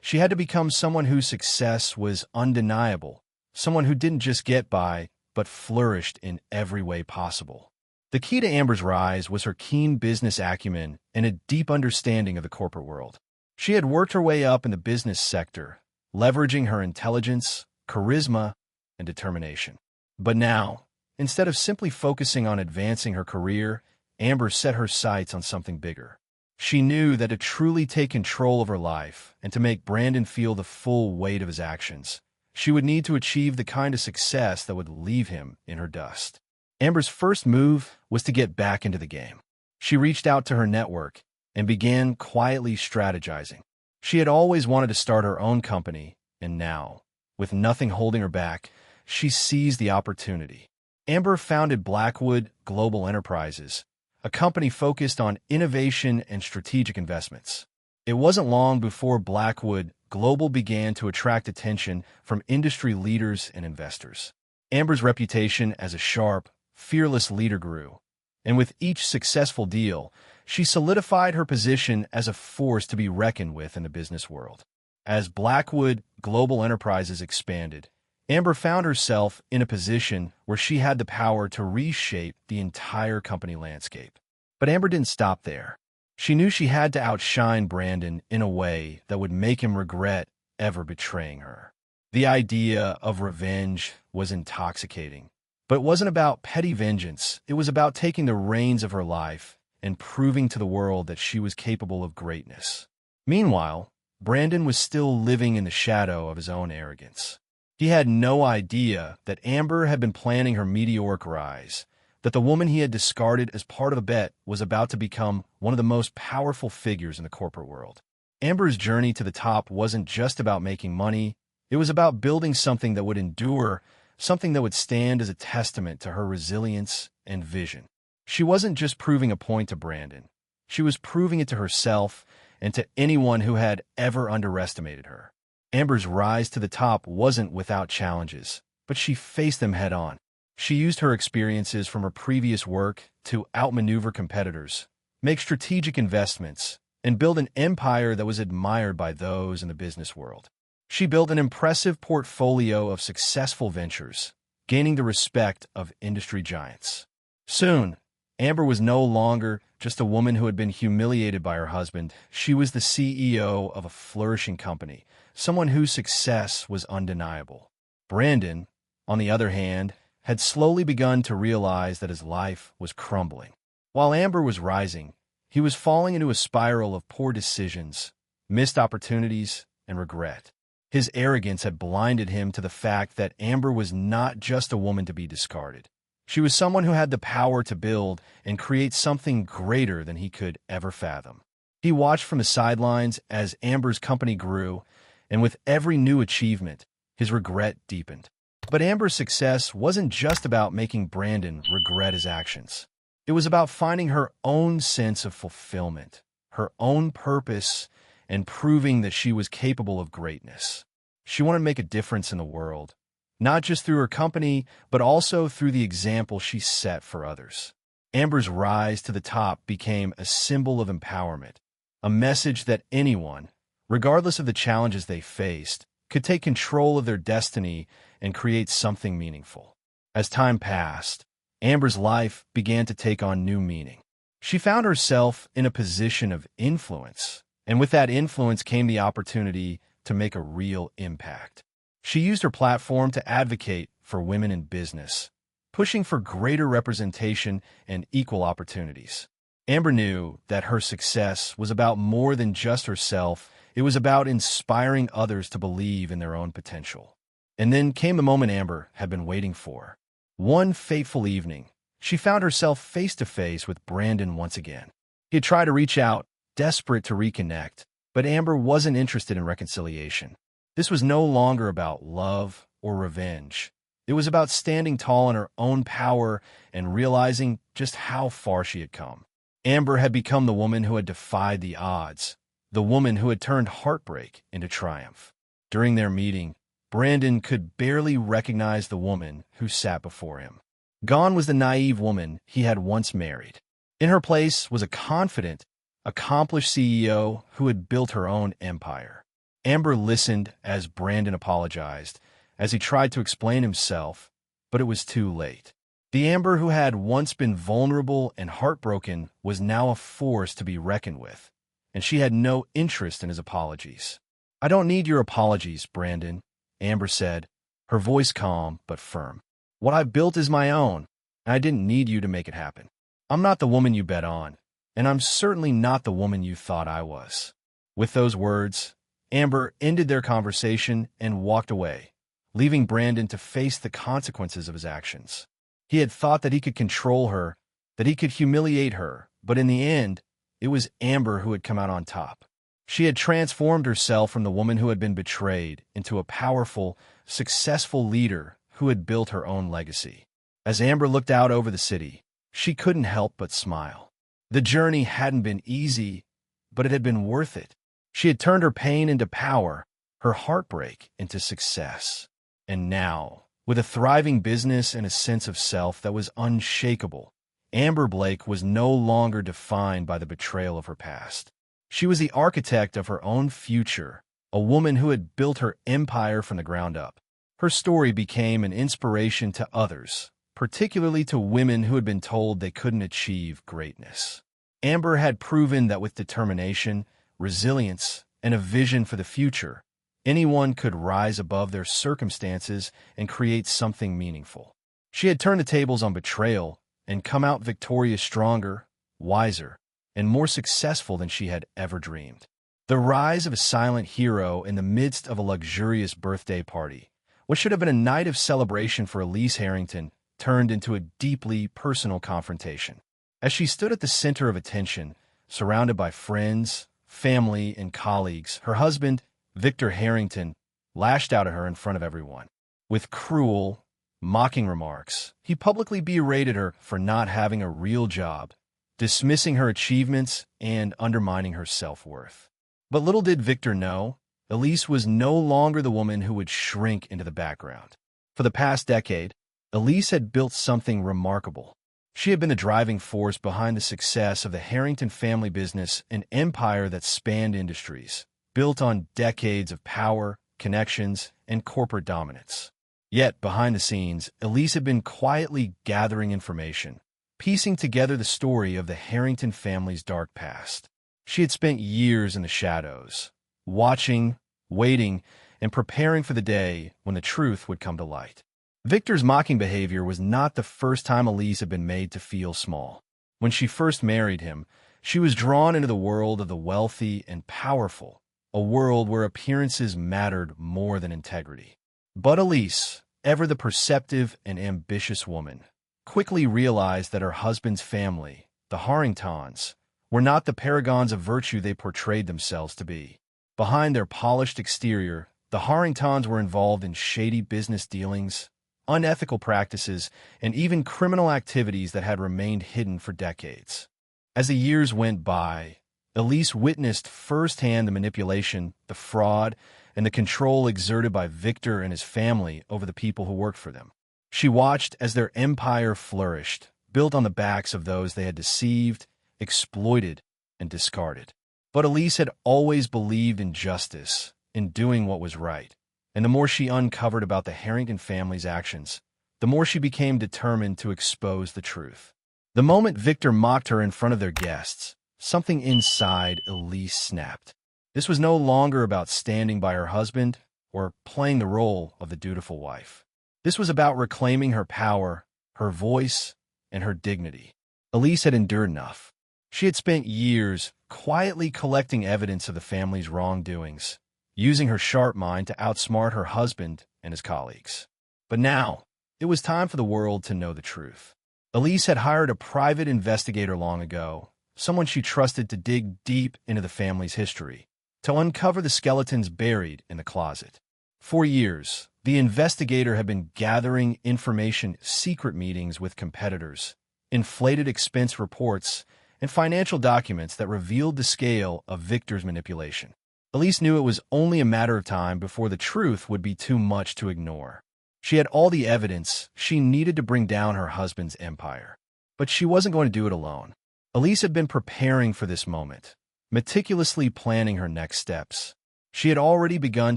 she had to become someone whose success was undeniable, someone who didn't just get by, but flourished in every way possible. The key to Amber's rise was her keen business acumen and a deep understanding of the corporate world. She had worked her way up in the business sector, leveraging her intelligence, charisma, and determination. But now, instead of simply focusing on advancing her career, Amber set her sights on something bigger. She knew that to truly take control of her life and to make Brandon feel the full weight of his actions, she would need to achieve the kind of success that would leave him in her dust. Amber's first move was to get back into the game. She reached out to her network and began quietly strategizing. She had always wanted to start her own company, and now, with nothing holding her back, she seized the opportunity. Amber founded Blackwood Global Enterprises, a company focused on innovation and strategic investments. It wasn't long before Blackwood Global began to attract attention from industry leaders and investors. Amber's reputation as a sharp, fearless leader grew, and with each successful deal, she solidified her position as a force to be reckoned with in the business world. As Blackwood Global Enterprises expanded, Amber found herself in a position where she had the power to reshape the entire company landscape. But Amber didn't stop there. She knew she had to outshine Brandon in a way that would make him regret ever betraying her. The idea of revenge was intoxicating. But it wasn't about petty vengeance. It was about taking the reins of her life and proving to the world that she was capable of greatness. Meanwhile, Brandon was still living in the shadow of his own arrogance. He had no idea that Amber had been planning her meteoric rise, that the woman he had discarded as part of a bet was about to become one of the most powerful figures in the corporate world. Amber's journey to the top wasn't just about making money. It was about building something that would endure, something that would stand as a testament to her resilience and vision. She wasn't just proving a point to Brandon. She was proving it to herself and to anyone who had ever underestimated her. Amber's rise to the top wasn't without challenges, but she faced them head-on. She used her experiences from her previous work to outmaneuver competitors, make strategic investments, and build an empire that was admired by those in the business world. She built an impressive portfolio of successful ventures, gaining the respect of industry giants. Soon, Amber was no longer just a woman who had been humiliated by her husband. She was the CEO of a flourishing company, someone whose success was undeniable. Brandon, on the other hand, had slowly begun to realize that his life was crumbling. While Amber was rising, he was falling into a spiral of poor decisions, missed opportunities, and regret. His arrogance had blinded him to the fact that Amber was not just a woman to be discarded. She was someone who had the power to build and create something greater than he could ever fathom. He watched from the sidelines as Amber's company grew, and with every new achievement, his regret deepened. But Amber's success wasn't just about making Brandon regret his actions. It was about finding her own sense of fulfillment, her own purpose, and proving that she was capable of greatness. She wanted to make a difference in the world, not just through her company, but also through the example she set for others. Amber's rise to the top became a symbol of empowerment, a message that anyone, regardless of the challenges they faced, could take control of their destiny and create something meaningful. As time passed, Amber's life began to take on new meaning. She found herself in a position of influence, and with that influence came the opportunity to make a real impact. She used her platform to advocate for women in business, pushing for greater representation and equal opportunities. Amber knew that her success was about more than just herself. It was about inspiring others to believe in their own potential. And then came the moment Amber had been waiting for. One fateful evening, she found herself face-to-face with Brandon once again. He had tried to reach out, desperate to reconnect, but Amber wasn't interested in reconciliation. This was no longer about love or revenge. It was about standing tall in her own power and realizing just how far she had come. Amber had become the woman who had defied the odds, the woman who had turned heartbreak into triumph. During their meeting, Brandon could barely recognize the woman who sat before him. Gone was the naive woman he had once married. In her place was a confident, accomplished CEO who had built her own empire. Amber listened as Brandon apologized, as he tried to explain himself, but it was too late. The Amber who had once been vulnerable and heartbroken was now a force to be reckoned with, and she had no interest in his apologies. "I don't need your apologies, Brandon," Amber said, her voice calm but firm. "What I've built is my own, and I didn't need you to make it happen. I'm not the woman you bet on, and I'm certainly not the woman you thought I was." With those words, Amber ended their conversation and walked away, leaving Brandon to face the consequences of his actions. He had thought that he could control her, that he could humiliate her, but in the end, it was Amber who had come out on top. She had transformed herself from the woman who had been betrayed into a powerful, successful leader who had built her own legacy. As Amber looked out over the city, she couldn't help but smile. The journey hadn't been easy, but it had been worth it. She had turned her pain into power, her heartbreak into success. And now, with a thriving business and a sense of self that was unshakable, Amber Blake was no longer defined by the betrayal of her past. She was the architect of her own future, a woman who had built her empire from the ground up. Her story became an inspiration to others, particularly to women who had been told they couldn't achieve greatness. Amber had proven that with determination, resilience, and a vision for the future, anyone could rise above their circumstances and create something meaningful. She had turned the tables on betrayal and come out victorious, stronger, wiser, and more successful than she had ever dreamed. The rise of a silent hero in the midst of a luxurious birthday party, what should have been a night of celebration for Elise Harrington, turned into a deeply personal confrontation. As she stood at the center of attention, surrounded by friends, family, and colleagues, her husband, Victor Harrington, lashed out at her in front of everyone. With cruel, mocking remarks, he He publicly berated her for not having a real job, dismissing her achievements and undermining her self-worth. But little did Victor know, Elise was no longer the woman who would shrink into the background. For the past decade, Elise had built something remarkable. She had been the driving force behind the success of the Harrington family business, an empire that spanned industries, built on decades of power, connections, and corporate dominance. Yet, behind the scenes, Elise had been quietly gathering information, piecing together the story of the Harrington family's dark past. She had spent years in the shadows, watching, waiting, and preparing for the day when the truth would come to light. Victor's mocking behavior was not the first time Elise had been made to feel small. When she first married him, she was drawn into the world of the wealthy and powerful, a world where appearances mattered more than integrity. But Elise, ever the perceptive and ambitious woman, quickly realized that her husband's family, the Harringtons, were not the paragons of virtue they portrayed themselves to be. Behind their polished exterior, the Harringtons were involved in shady business dealings, unethical practices, and even criminal activities that had remained hidden for decades. As the years went by, Elise witnessed firsthand the manipulation, the fraud, and the control exerted by Victor and his family over the people who worked for them. She watched as their empire flourished, built on the backs of those they had deceived, exploited, and discarded. But Elise had always believed in justice, in doing what was right. And the more she uncovered about the Harrington family's actions, the more she became determined to expose the truth. The moment Victor mocked her in front of their guests, something inside Elise snapped. This was no longer about standing by her husband or playing the role of the dutiful wife. This was about reclaiming her power, her voice, and her dignity. Elise had endured enough. She had spent years quietly collecting evidence of the family's wrongdoings, using her sharp mind to outsmart her husband and his colleagues. But now, it was time for the world to know the truth. Elise had hired a private investigator long ago, someone she trusted to dig deep into the family's history, to uncover the skeletons buried in the closet. For years, the investigator had been gathering information, secret meetings with competitors, inflated expense reports, and financial documents that revealed the scale of Victor's manipulation. Elise knew it was only a matter of time before the truth would be too much to ignore. She had all the evidence she needed to bring down her husband's empire. But she wasn't going to do it alone. Elise had been preparing for this moment, meticulously planning her next steps. She had already begun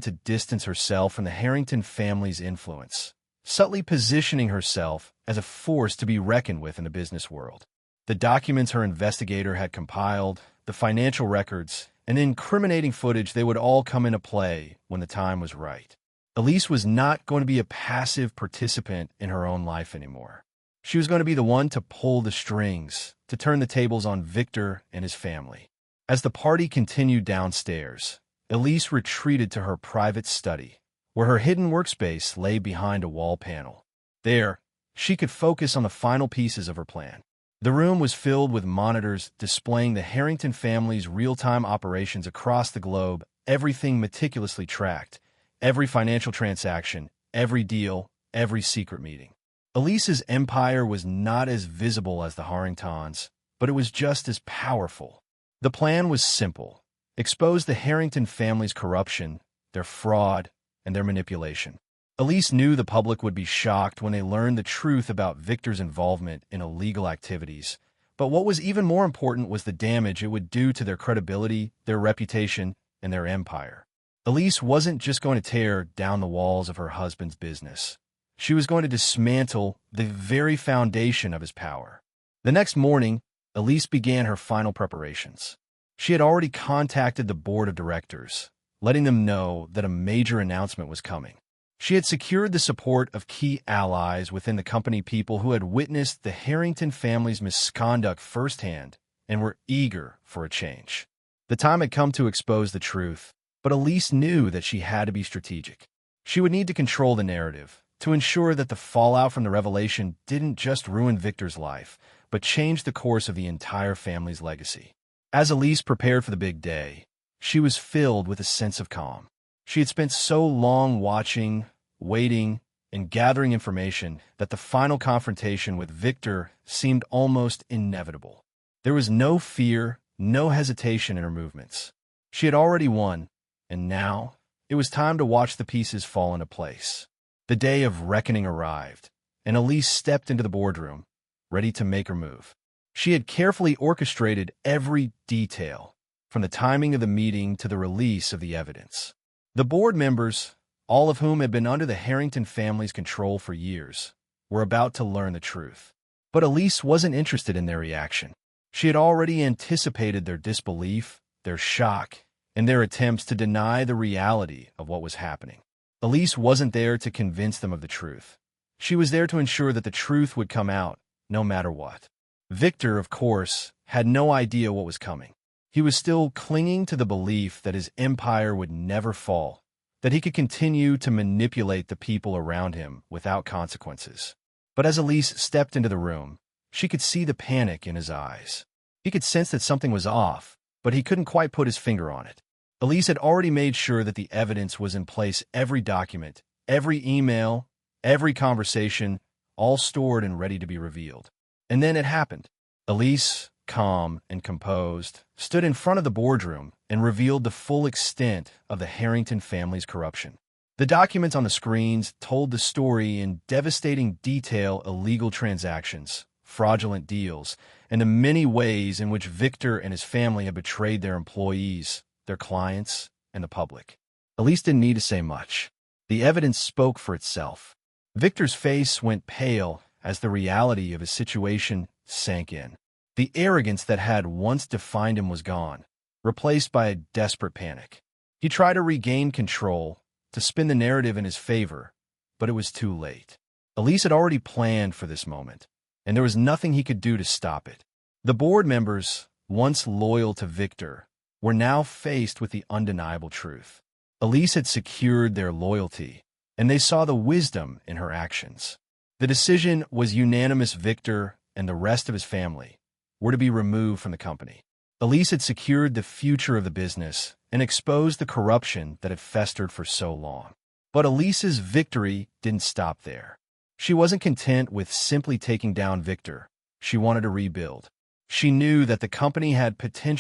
to distance herself from the Harrington family's influence, subtly positioning herself as a force to be reckoned with in the business world. The documents her investigator had compiled, the financial records, and the incriminating footage, they would all come into play when the time was right. Elise was not going to be a passive participant in her own life anymore. She was going to be the one to pull the strings, to turn the tables on Victor and his family. As the party continued downstairs, Elise retreated to her private study, where her hidden workspace lay behind a wall panel. There, she could focus on the final pieces of her plan. The room was filled with monitors displaying the Harrington family's real-time operations across the globe, everything meticulously tracked, every financial transaction, every deal, every secret meeting. Elise's empire was not as visible as the Harringtons, but it was just as powerful. The plan was simple: expose the Harrington family's corruption, their fraud, and their manipulation. Elise knew the public would be shocked when they learned the truth about Victor's involvement in illegal activities, but what was even more important was the damage it would do to their credibility, their reputation, and their empire. Elise wasn't just going to tear down the walls of her husband's business. She was going to dismantle the very foundation of his power. The next morning, Elise began her final preparations. She had already contacted the board of directors, letting them know that a major announcement was coming. She had secured the support of key allies within the company, people who had witnessed the Harrington family's misconduct firsthand and were eager for a change. The time had come to expose the truth, but Elise knew that she had to be strategic. She would need to control the narrative, to ensure that the fallout from the revelation didn't just ruin Victor's life, but changed the course of the entire family's legacy. As Elise prepared for the big day, she was filled with a sense of calm. She had spent so long watching, waiting, and gathering information that the final confrontation with Victor seemed almost inevitable. There was no fear, no hesitation in her movements. She had already won, and now it was time to watch the pieces fall into place. The day of reckoning arrived, and Elise stepped into the boardroom, ready to make her move. She had carefully orchestrated every detail, from the timing of the meeting to the release of the evidence. The board members, all of whom had been under the Harrington family's control for years, were about to learn the truth. But Elise wasn't interested in their reaction. She had already anticipated their disbelief, their shock, and their attempts to deny the reality of what was happening. Elise wasn't there to convince them of the truth. She was there to ensure that the truth would come out, no matter what. Victor, of course, had no idea what was coming. He was still clinging to the belief that his empire would never fall, that he could continue to manipulate the people around him without consequences. But as Elise stepped into the room, she could see the panic in his eyes. He could sense that something was off, but he couldn't quite put his finger on it. Elise had already made sure that the evidence was in place, every document, every email, every conversation, all stored and ready to be revealed. And then it happened. Elise, calm and composed, stood in front of the boardroom and revealed the full extent of the Harrington family's corruption. The documents on the screens told the story in devastating detail: illegal transactions, fraudulent deals, and the many ways in which Victor and his family had betrayed their employees, their clients, and the public. Elise didn't need to say much. The evidence spoke for itself. Victor's face went pale as the reality of his situation sank in. The arrogance that had once defined him was gone, replaced by a desperate panic. He tried to regain control, to spin the narrative in his favor, but it was too late. Elise had already planned for this moment, and there was nothing he could do to stop it. The board members, once loyal to Victor, were now faced with the undeniable truth. Elise had secured their loyalty, and they saw the wisdom in her actions. The decision was unanimous. Victor and the rest of his family were to be removed from the company. Elise had secured the future of the business and exposed the corruption that had festered for so long. But Elise's victory didn't stop there. She wasn't content with simply taking down Victor. She wanted to rebuild. She knew that the company had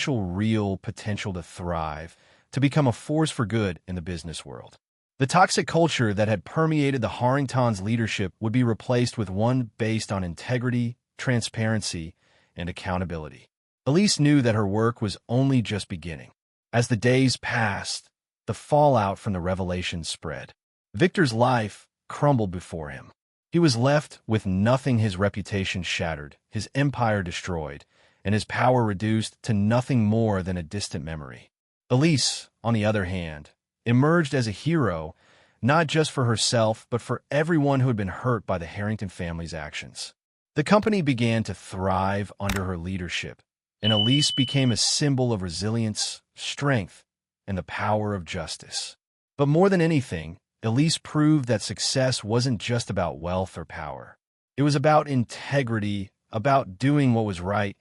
real potential to thrive, to become a force for good in the business world. The toxic culture that had permeated the Harringtons' leadership would be replaced with one based on integrity, transparency, and accountability. Elise knew that her work was only just beginning. As the days passed, the fallout from the revelations spread. Victor's life crumbled before him. He was left with nothing, his reputation shattered, his empire destroyed, and his power reduced to nothing more than a distant memory. Elise, on the other hand, emerged as a hero, not just for herself, but for everyone who had been hurt by the Harrington family's actions. The company began to thrive under her leadership, and Elise became a symbol of resilience, strength, and the power of justice. But more than anything, Elise proved that success wasn't just about wealth or power. It was about integrity, about doing what was right,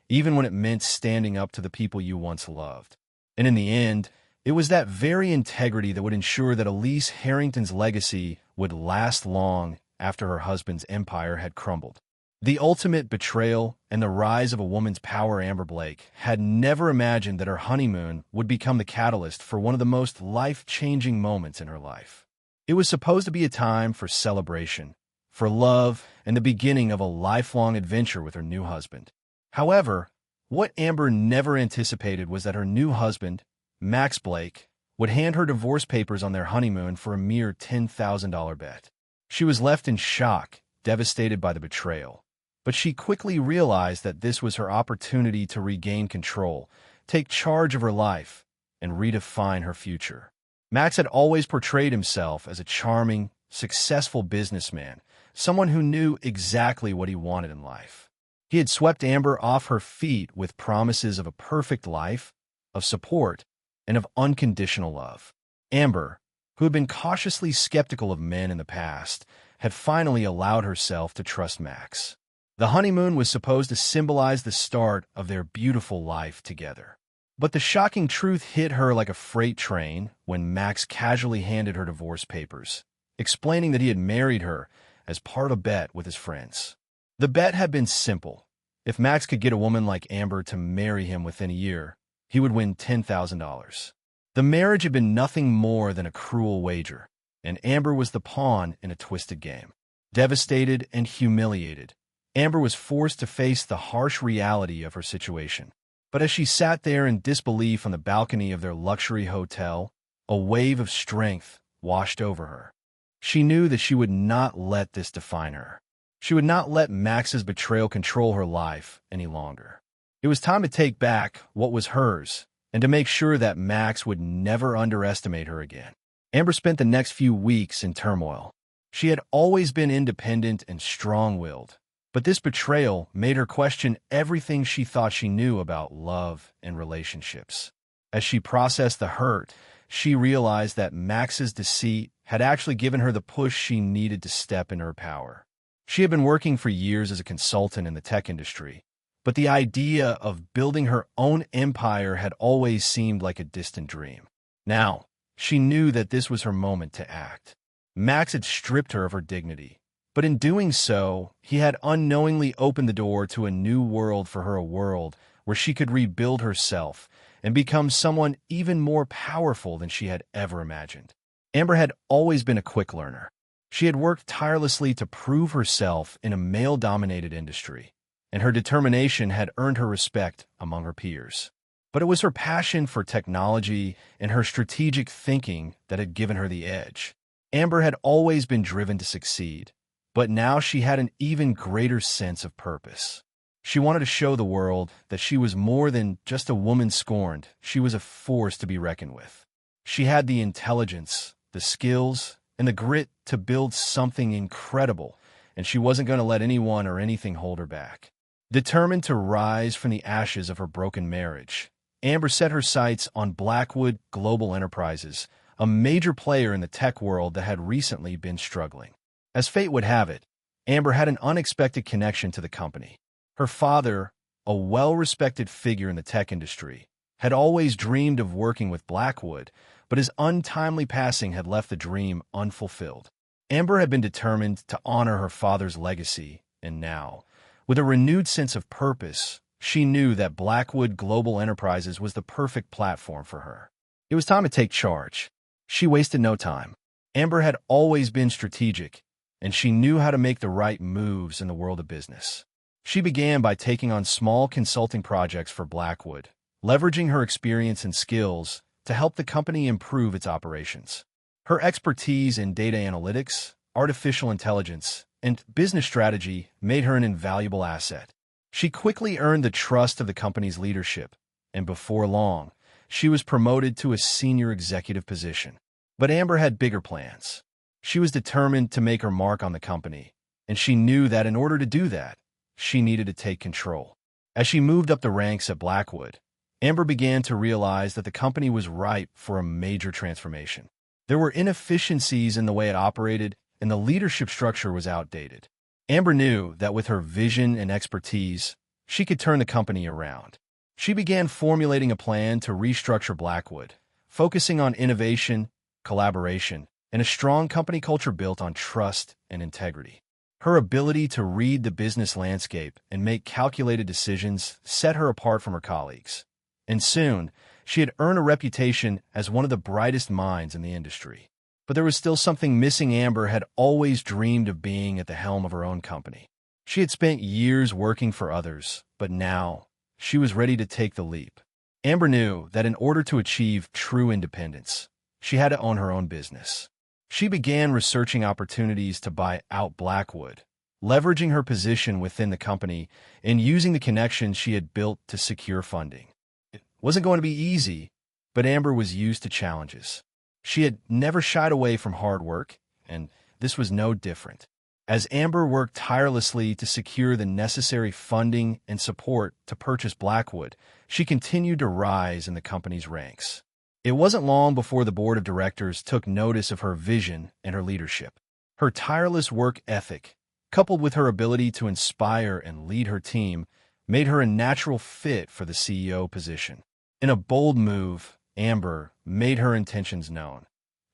even when it meant standing up to the people you once loved. And in the end, it was that very integrity that would ensure that Elise Harrington's legacy would last long after her husband's empire had crumbled. The ultimate betrayal and the rise of a woman's power. Amber Blake had never imagined that her honeymoon would become the catalyst for one of the most life-changing moments in her life. It was supposed to be a time for celebration, for love, and the beginning of a lifelong adventure with her new husband. However, what Amber never anticipated was that her new husband, Max Blake, would hand her divorce papers on their honeymoon for a mere $10,000 bet. She was left in shock, devastated by the betrayal. But she quickly realized that this was her opportunity to regain control, take charge of her life, and redefine her future. Max had always portrayed himself as a charming, successful businessman, someone who knew exactly what he wanted in life. He had swept Amber off her feet with promises of a perfect life, of support, and of unconditional love. Amber, who had been cautiously skeptical of men in the past, had finally allowed herself to trust Max. The honeymoon was supposed to symbolize the start of their beautiful life together. But the shocking truth hit her like a freight train when Max casually handed her divorce papers, explaining that he had married her as part of a bet with his friends. The bet had been simple. If Max could get a woman like Amber to marry him within a year, he would win $10,000. The marriage had been nothing more than a cruel wager, and Amber was the pawn in a twisted game. Devastated and humiliated, Amber was forced to face the harsh reality of her situation. But as she sat there in disbelief on the balcony of their luxury hotel, a wave of strength washed over her. She knew that she would not let this define her. She would not let Max's betrayal control her life any longer. It was time to take back what was hers and to make sure that Max would never underestimate her again. Amber spent the next few weeks in turmoil. She had always been independent and strong-willed, but this betrayal made her question everything she thought she knew about love and relationships. As she processed the hurt, she realized that Max's deceit had actually given her the push she needed to step into her power. She had been working for years as a consultant in the tech industry, but the idea of building her own empire had always seemed like a distant dream. Now, she knew that this was her moment to act. Max had stripped her of her dignity, but in doing so, he had unknowingly opened the door to a new world for her, a world where she could rebuild herself and become someone even more powerful than she had ever imagined. Amber had always been a quick learner. She had worked tirelessly to prove herself in a male-dominated industry, and her determination had earned her respect among her peers. But it was her passion for technology and her strategic thinking that had given her the edge. Amber had always been driven to succeed, but now she had an even greater sense of purpose. She wanted to show the world that she was more than just a woman scorned. She was a force to be reckoned with. She had the intelligence, the skills, and the grit to build something incredible, and she wasn't going to let anyone or anything hold her back. Determined to rise from the ashes of her broken marriage, Amber set her sights on Blackwood Global Enterprises, a major player in the tech world that had recently been struggling. As fate would have it, Amber had an unexpected connection to the company. Her father, a well-respected figure in the tech industry, had always dreamed of working with Blackwood, but his untimely passing had left the dream unfulfilled. Amber had been determined to honor her father's legacy, and now, with a renewed sense of purpose, she knew that Blackwood Global Enterprises was the perfect platform for her. It was time to take charge. She wasted no time. Amber had always been strategic, and she knew how to make the right moves in the world of business. She began by taking on small consulting projects for Blackwood, leveraging her experience and skills to help the company improve its operations. Her expertise in data analytics, artificial intelligence, and business strategy made her an invaluable asset. She quickly earned the trust of the company's leadership, and before long, she was promoted to a senior executive position. But Amber had bigger plans. She was determined to make her mark on the company, and she knew that in order to do that, she needed to take control. As she moved up the ranks at Blackwood, Amber began to realize that the company was ripe for a major transformation. There were inefficiencies in the way it operated, and the leadership structure was outdated. Amber knew that with her vision and expertise, she could turn the company around. She began formulating a plan to restructure Blackwood, focusing on innovation, collaboration, and a strong company culture built on trust and integrity. Her ability to read the business landscape and make calculated decisions set her apart from her colleagues. And soon, she had earned a reputation as one of the brightest minds in the industry. But there was still something missing. Amber had always dreamed of being at the helm of her own company. She had spent years working for others, but now she was ready to take the leap. Amber knew that in order to achieve true independence, she had to own her own business. She began researching opportunities to buy out Blackwood, leveraging her position within the company and using the connections she had built to secure funding. It wasn't going to be easy, but Amber was used to challenges. She had never shied away from hard work, and this was no different. As Amber worked tirelessly to secure the necessary funding and support to purchase Blackwood, she continued to rise in the company's ranks. It wasn't long before the board of directors took notice of her vision and her leadership. Her tireless work ethic, coupled with her ability to inspire and lead her team, made her a natural fit for the CEO position. In a bold move, Amber made her intentions known.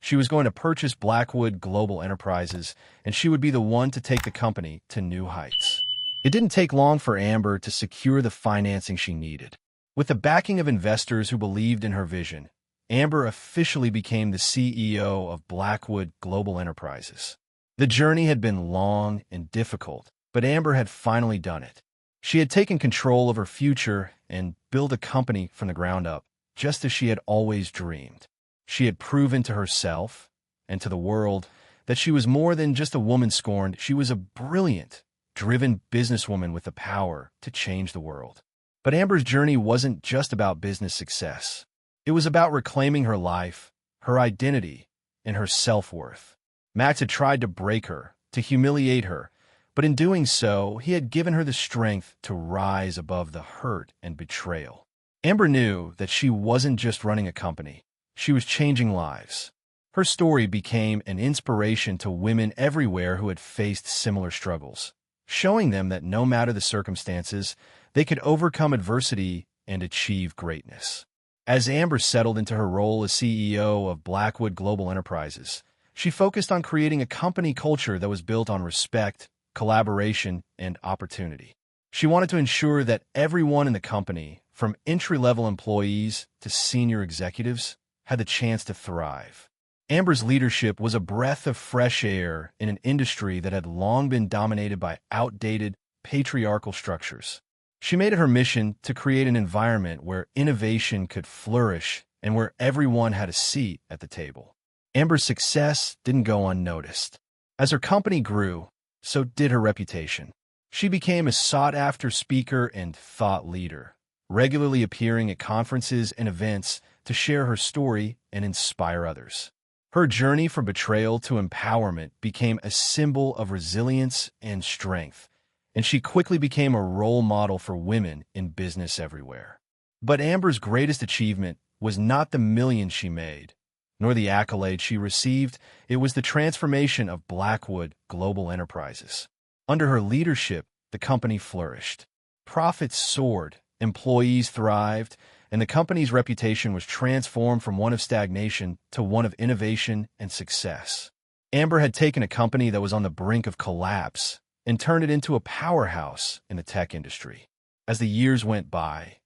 She was going to purchase Blackwood Global Enterprises, and she would be the one to take the company to new heights. It didn't take long for Amber to secure the financing she needed. With the backing of investors who believed in her vision, Amber officially became the CEO of Blackwood Global Enterprises. The journey had been long and difficult, but Amber had finally done it. She had taken control of her future and built a company from the ground up, just as she had always dreamed. She had proven to herself and to the world that she was more than just a woman scorned. She was a brilliant, driven businesswoman with the power to change the world. But Amber's journey wasn't just about business success. It was about reclaiming her life, her identity, and her self-worth. Max had tried to break her, to humiliate her, but in doing so, he had given her the strength to rise above the hurt and betrayal. Amber knew that she wasn't just running a company. She was changing lives. Her story became an inspiration to women everywhere who had faced similar struggles, showing them that no matter the circumstances, they could overcome adversity and achieve greatness. As Amber settled into her role as CEO of Blackwood Global Enterprises, she focused on creating a company culture that was built on respect, collaboration, and opportunity. She wanted to ensure that everyone in the company, from entry-level employees to senior executives, had the chance to thrive. Amber's leadership was a breath of fresh air in an industry that had long been dominated by outdated, patriarchal structures. She made it her mission to create an environment where innovation could flourish and where everyone had a seat at the table. Amber's success didn't go unnoticed. As her company grew, so did her reputation. She became a sought-after speaker and thought leader, regularly appearing at conferences and events to share her story and inspire others. Her journey from betrayal to empowerment became a symbol of resilience and strength, and she quickly became a role model for women in business everywhere. But Amber's greatest achievement was not the millions she made, nor the accolades she received. It was the transformation of Blackwood Global Enterprises. Under her leadership, the company flourished. Profits soared, employees thrived, and the company's reputation was transformed from one of stagnation to one of innovation and success. Amber had taken a company that was on the brink of collapse and turned it into a powerhouse in the tech industry. As the years went by,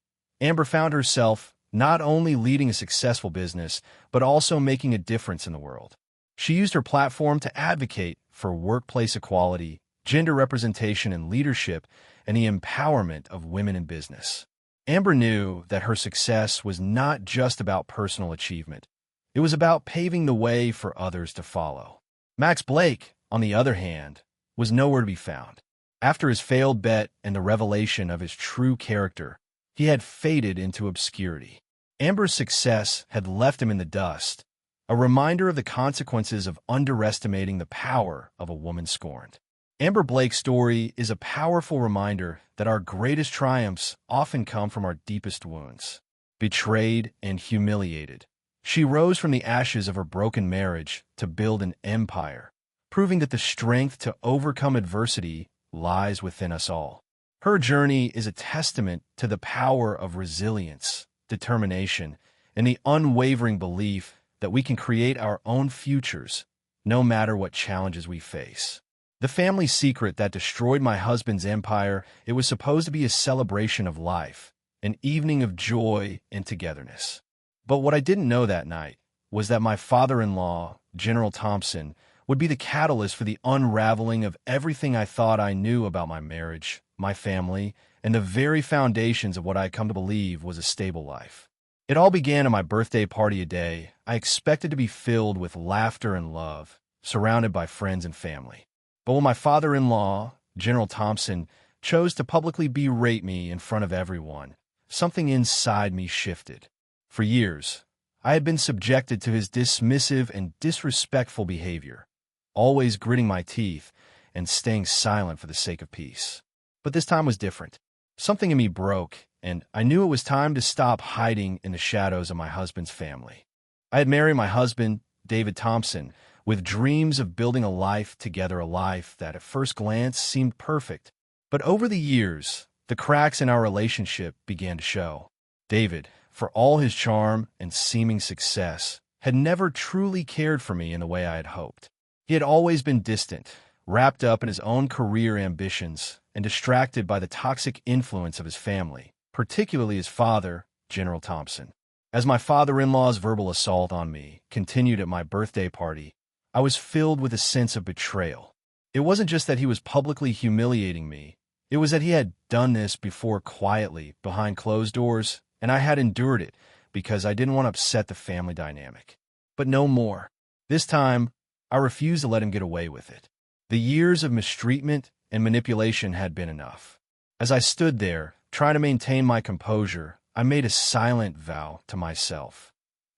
Amber found herself not only leading a successful business, but also making a difference in the world. She used her platform to advocate for workplace equality, gender representation and leadership, and the empowerment of women in business. Amber knew that her success was not just about personal achievement. It was about paving the way for others to follow. Max Blake, on the other hand, was nowhere to be found. After his failed bet and the revelation of his true character, he had faded into obscurity. Amber's success had left him in the dust, a reminder of the consequences of underestimating the power of a woman scorned. Amber Blake's story is a powerful reminder that our greatest triumphs often come from our deepest wounds. Betrayed and humiliated, she rose from the ashes of her broken marriage to build an empire, proving that the strength to overcome adversity lies within us all. Her journey is a testament to the power of resilience, determination, and the unwavering belief that we can create our own futures, no matter what challenges we face. The family secret that destroyed my husband's empire, it was supposed to be a celebration of life, an evening of joy and togetherness. But what I didn't know that night was that my father-in-law, General Thompson, would be the catalyst for the unraveling of everything I thought I knew about my marriage, my family, and the very foundations of what I had come to believe was a stable life. It all began at my birthday party a day I expected to be filled with laughter and love, surrounded by friends and family. But when my father-in-law, General Thompson, chose to publicly berate me in front of everyone, something inside me shifted. For years, I had been subjected to his dismissive and disrespectful behavior, always gritting my teeth and staying silent for the sake of peace. But this time was different. Something in me broke, and I knew it was time to stop hiding in the shadows of my husband's family. I had married my husband, David Thompson, with dreams of building a life together, a life that at first glance seemed perfect. But over the years, the cracks in our relationship began to show. David, for all his charm and seeming success, had never truly cared for me in the way I had hoped. He had always been distant, wrapped up in his own career ambitions, and distracted by the toxic influence of his family, particularly his father, General Thompson. As my father-in-law's verbal assault on me continued at my birthday party, I was filled with a sense of betrayal. It wasn't just that he was publicly humiliating me, it was that he had done this before quietly, behind closed doors, and I had endured it because I didn't want to upset the family dynamic. But no more. This time, I refused to let him get away with it. The years of mistreatment and manipulation had been enough. As I stood there, trying to maintain my composure, I made a silent vow to myself.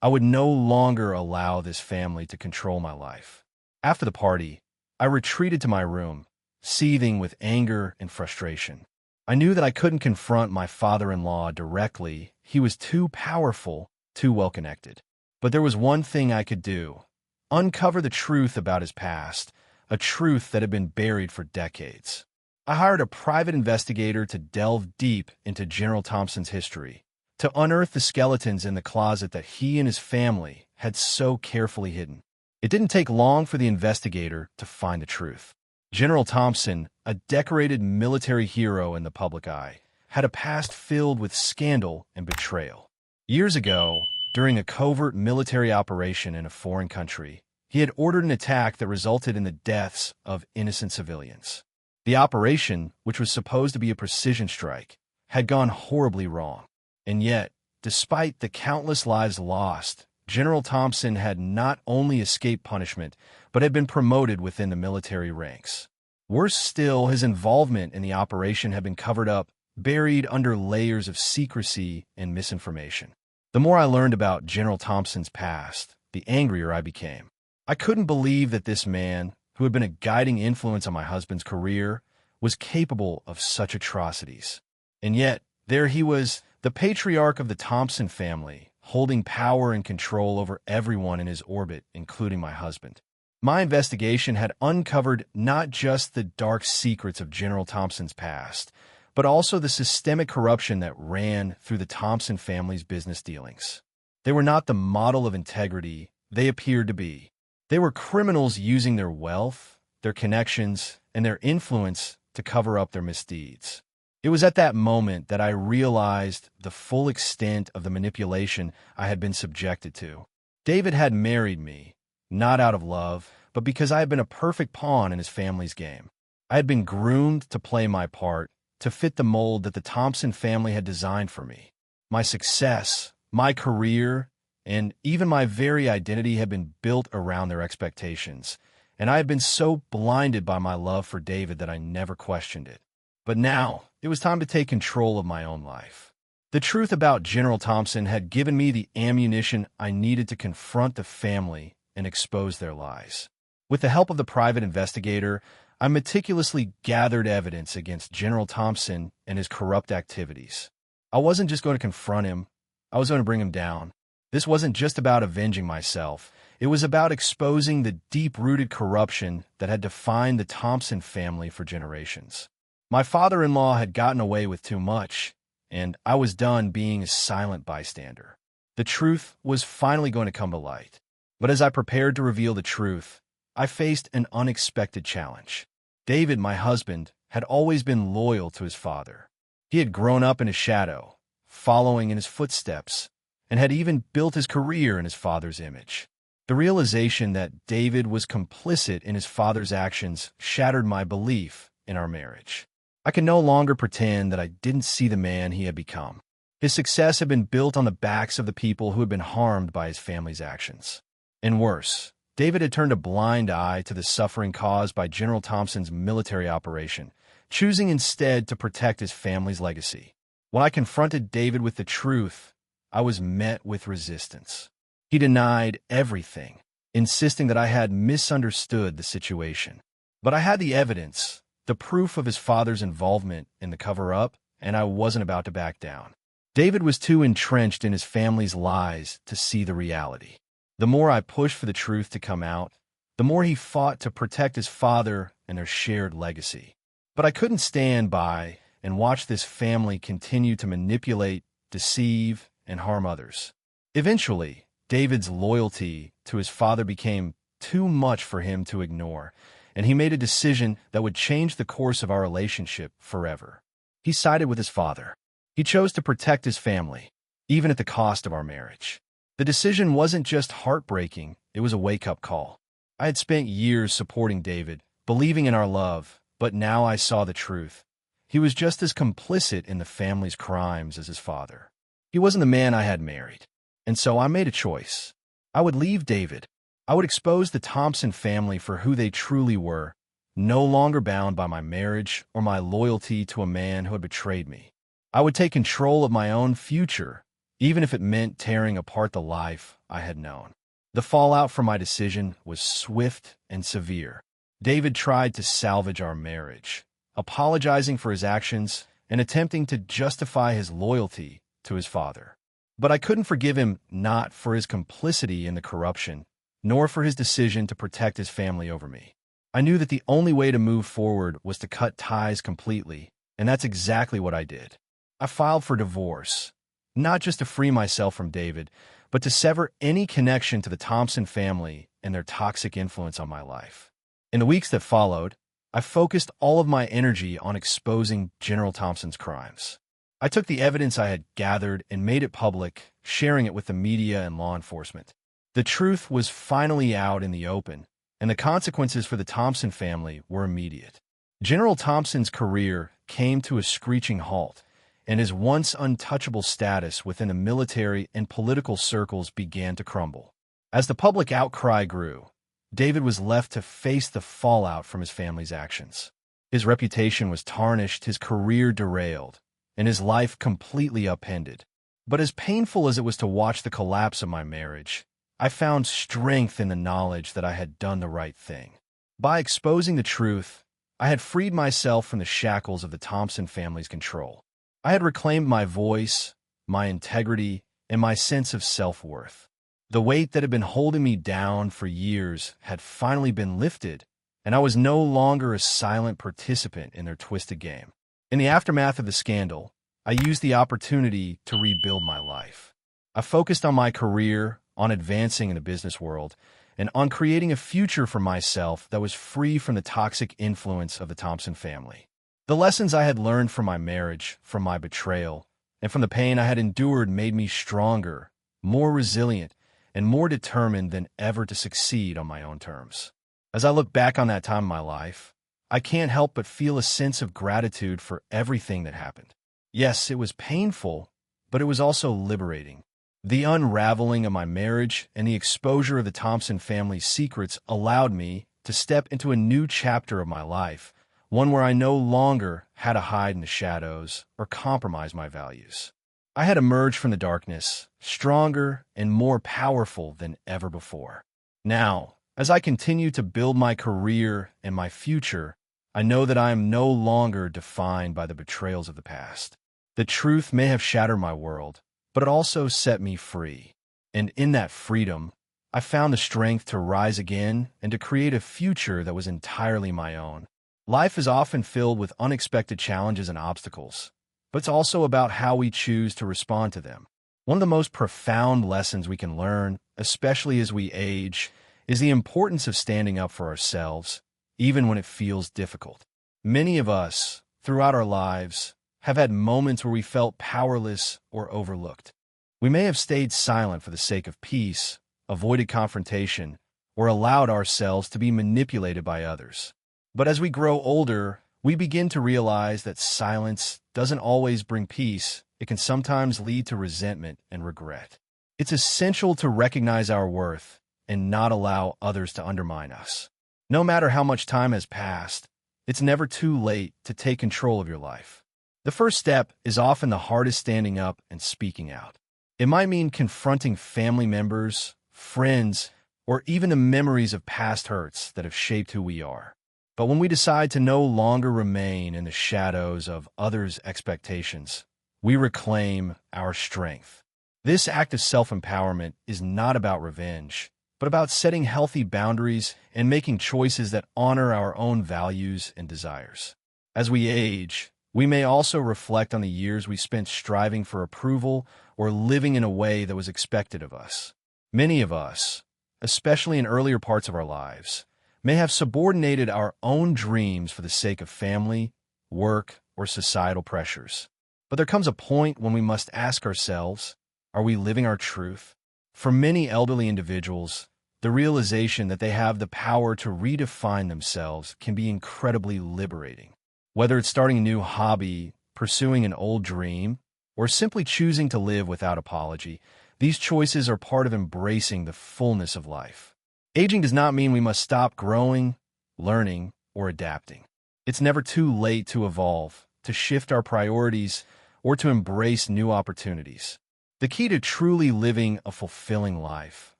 I would no longer allow this family to control my life. After the party, I retreated to my room, seething with anger and frustration. I knew that I couldn't confront my father-in-law directly. He was too powerful, too well-connected. But there was one thing I could do: uncover the truth about his past, a truth that had been buried for decades. I hired a private investigator to delve deep into General Thompson's history, to unearth the skeletons in the closet that he and his family had so carefully hidden. It didn't take long for the investigator to find the truth. General Thompson, a decorated military hero in the public eye, had a past filled with scandal and betrayal. Years ago, during a covert military operation in a foreign country, he had ordered an attack that resulted in the deaths of innocent civilians. The operation, which was supposed to be a precision strike, had gone horribly wrong. And yet, despite the countless lives lost, General Thompson had not only escaped punishment, but had been promoted within the military ranks. Worse still, his involvement in the operation had been covered up, buried under layers of secrecy and misinformation. The more I learned about General Thompson's past, the angrier I became. I couldn't believe that this man, who had been a guiding influence on my husband's career, was capable of such atrocities. And yet, there he was, the patriarch of the Thompson family, holding power and control over everyone in his orbit, including my husband. My investigation had uncovered not just the dark secrets of General Thompson's past, but also the systemic corruption that ran through the Thompson family's business dealings. They were not the model of integrity they appeared to be. They were criminals using their wealth, their connections, and their influence to cover up their misdeeds. It was at that moment that I realized the full extent of the manipulation I had been subjected to. David had married me, not out of love, but because I had been a perfect pawn in his family's game. I had been groomed to play my part, to fit the mold that the Thompson family had designed for me. My success, my career, and even my very identity had been built around their expectations, and I had been so blinded by my love for David that I never questioned it. But now, it was time to take control of my own life. The truth about General Thompson had given me the ammunition I needed to confront the family and expose their lies. With the help of the private investigator, I meticulously gathered evidence against General Thompson and his corrupt activities. I wasn't just going to confront him, I was going to bring him down. This wasn't just about avenging myself. It was about exposing the deep-rooted corruption that had defined the Thompson family for generations. My father-in-law had gotten away with too much, and I was done being a silent bystander. The truth was finally going to come to light. But as I prepared to reveal the truth, I faced an unexpected challenge. David, my husband, had always been loyal to his father. He had grown up in his shadow, following in his footsteps, and had even built his career in his father's image. The realization that David was complicit in his father's actions shattered my belief in our marriage. I could no longer pretend that I didn't see the man he had become. His success had been built on the backs of the people who had been harmed by his family's actions. And worse, David had turned a blind eye to the suffering caused by General Thompson's military operation, choosing instead to protect his family's legacy. When I confronted David with the truth, I was met with resistance. He denied everything, insisting that I had misunderstood the situation. But I had the evidence, the proof of his father's involvement in the cover-up, and I wasn't about to back down. David was too entrenched in his family's lies to see the reality. The more I pushed for the truth to come out, the more he fought to protect his father and their shared legacy. But I couldn't stand by and watch this family continue to manipulate, deceive, and harm others. Eventually, David's loyalty to his father became too much for him to ignore, and he made a decision that would change the course of our relationship forever. He sided with his father. He chose to protect his family, even at the cost of our marriage. The decision wasn't just heartbreaking, it was a wake-up call. I had spent years supporting David, believing in our love, but now I saw the truth. He was just as complicit in the family's crimes as his father. He wasn't the man I had married. And so I made a choice. I would leave David. I would expose the Thompson family for who they truly were, no longer bound by my marriage or my loyalty to a man who had betrayed me. I would take control of my own future, even if it meant tearing apart the life I had known. The fallout from my decision was swift and severe. David tried to salvage our marriage, apologizing for his actions and attempting to justify his loyalty to his father. But I couldn't forgive him not for his complicity in the corruption, nor for his decision to protect his family over me. I knew that the only way to move forward was to cut ties completely, and that's exactly what I did. I filed for divorce, not just to free myself from David, but to sever any connection to the Thompson family and their toxic influence on my life. In the weeks that followed, I focused all of my energy on exposing General Thompson's crimes. I took the evidence I had gathered and made it public, sharing it with the media and law enforcement. The truth was finally out in the open, and the consequences for the Thompson family were immediate. General Thompson's career came to a screeching halt, and his once untouchable status within the military and political circles began to crumble. As the public outcry grew, David was left to face the fallout from his family's actions. His reputation was tarnished, his career derailed, and his life completely upended. But as painful as it was to watch the collapse of my marriage, I found strength in the knowledge that I had done the right thing. By exposing the truth, I had freed myself from the shackles of the Thompson family's control. I had reclaimed my voice, my integrity, and my sense of self-worth. The weight that had been holding me down for years had finally been lifted, and I was no longer a silent participant in their twisted game. In the aftermath of the scandal, I used the opportunity to rebuild my life. I focused on my career, on advancing in the business world, and on creating a future for myself that was free from the toxic influence of the Thompson family. The lessons I had learned from my marriage, from my betrayal, and from the pain I had endured made me stronger, more resilient, and more determined than ever to succeed on my own terms. As I look back on that time in my life, I can't help but feel a sense of gratitude for everything that happened. Yes, it was painful, but it was also liberating. The unraveling of my marriage and the exposure of the Thompson family's secrets allowed me to step into a new chapter of my life, one where I no longer had to hide in the shadows or compromise my values. I had emerged from the darkness, stronger and more powerful than ever before. Now, as I continue to build my career and my future, I know that I am no longer defined by the betrayals of the past. The truth may have shattered my world, but it also set me free. And in that freedom, I found the strength to rise again and to create a future that was entirely my own. Life is often filled with unexpected challenges and obstacles, but it's also about how we choose to respond to them. One of the most profound lessons we can learn, especially as we age, is the importance of standing up for ourselves, even when it feels difficult. Many of us, throughout our lives, have had moments where we felt powerless or overlooked. We may have stayed silent for the sake of peace, avoided confrontation, or allowed ourselves to be manipulated by others. But as we grow older, we begin to realize that silence doesn't always bring peace. It can sometimes lead to resentment and regret. It's essential to recognize our worth and not allow others to undermine us. No matter how much time has passed, it's never too late to take control of your life. The first step is often the hardest, standing up and speaking out. It might mean confronting family members, friends, or even the memories of past hurts that have shaped who we are. But when we decide to no longer remain in the shadows of others' expectations, we reclaim our strength. This act of self-empowerment is not about revenge, but about setting healthy boundaries and making choices that honor our own values and desires. As we age, we may also reflect on the years we spent striving for approval or living in a way that was expected of us. Many of us, especially in earlier parts of our lives, may have subordinated our own dreams for the sake of family, work, or societal pressures. But there comes a point when we must ask ourselves, are we living our truth? For many elderly individuals, the realization that they have the power to redefine themselves can be incredibly liberating. Whether it's starting a new hobby, pursuing an old dream, or simply choosing to live without apology, these choices are part of embracing the fullness of life. Aging does not mean we must stop growing, learning, or adapting. It's never too late to evolve, to shift our priorities, or to embrace new opportunities. The key to truly living a fulfilling life,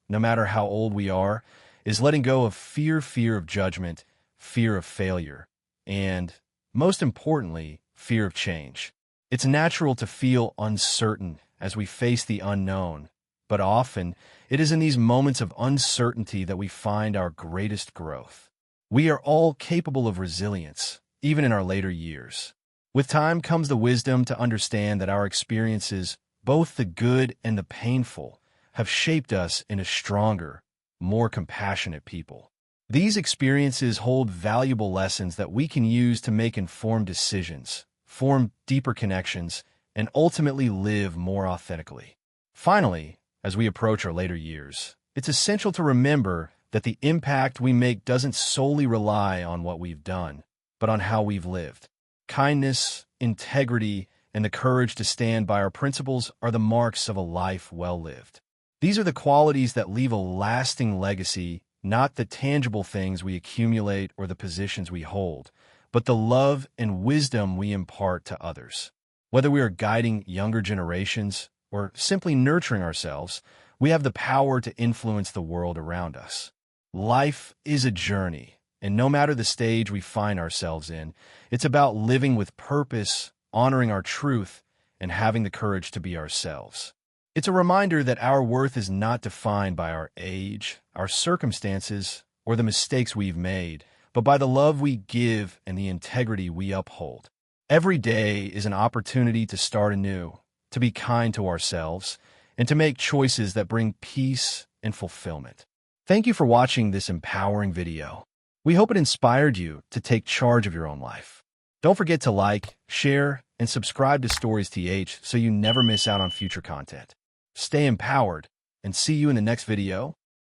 no matter how old we are, is letting go of fear of judgment, fear of failure, and, most importantly, fear of change. It's natural to feel uncertain as we face the unknown, but often it is in these moments of uncertainty that we find our greatest growth. We are all capable of resilience, even in our later years. With time comes the wisdom to understand that our experiences, both the good and the painful, have shaped us into stronger, more compassionate people. These experiences hold valuable lessons that we can use to make informed decisions, form deeper connections, and ultimately live more authentically. Finally, as we approach our later years, it's essential to remember that the impact we make doesn't solely rely on what we've done, but on how we've lived. Kindness, integrity, and the courage to stand by our principles are the marks of a life well lived. These are the qualities that leave a lasting legacy, not the tangible things we accumulate or the positions we hold, but the love and wisdom we impart to others. Whether we are guiding younger generations or simply nurturing ourselves, we have the power to influence the world around us. Life is a journey, and no matter the stage we find ourselves in, it's about living with purpose, honoring our truth, and having the courage to be ourselves. It's a reminder that our worth is not defined by our age, our circumstances, or the mistakes we've made, but by the love we give and the integrity we uphold. Every day is an opportunity to start anew, to be kind to ourselves, and to make choices that bring peace and fulfillment. Thank you for watching this empowering video. We hope it inspired you to take charge of your own life. Don't forget to like, share, and subscribe to Stories TH so you never miss out on future content. Stay empowered, and see you in the next video.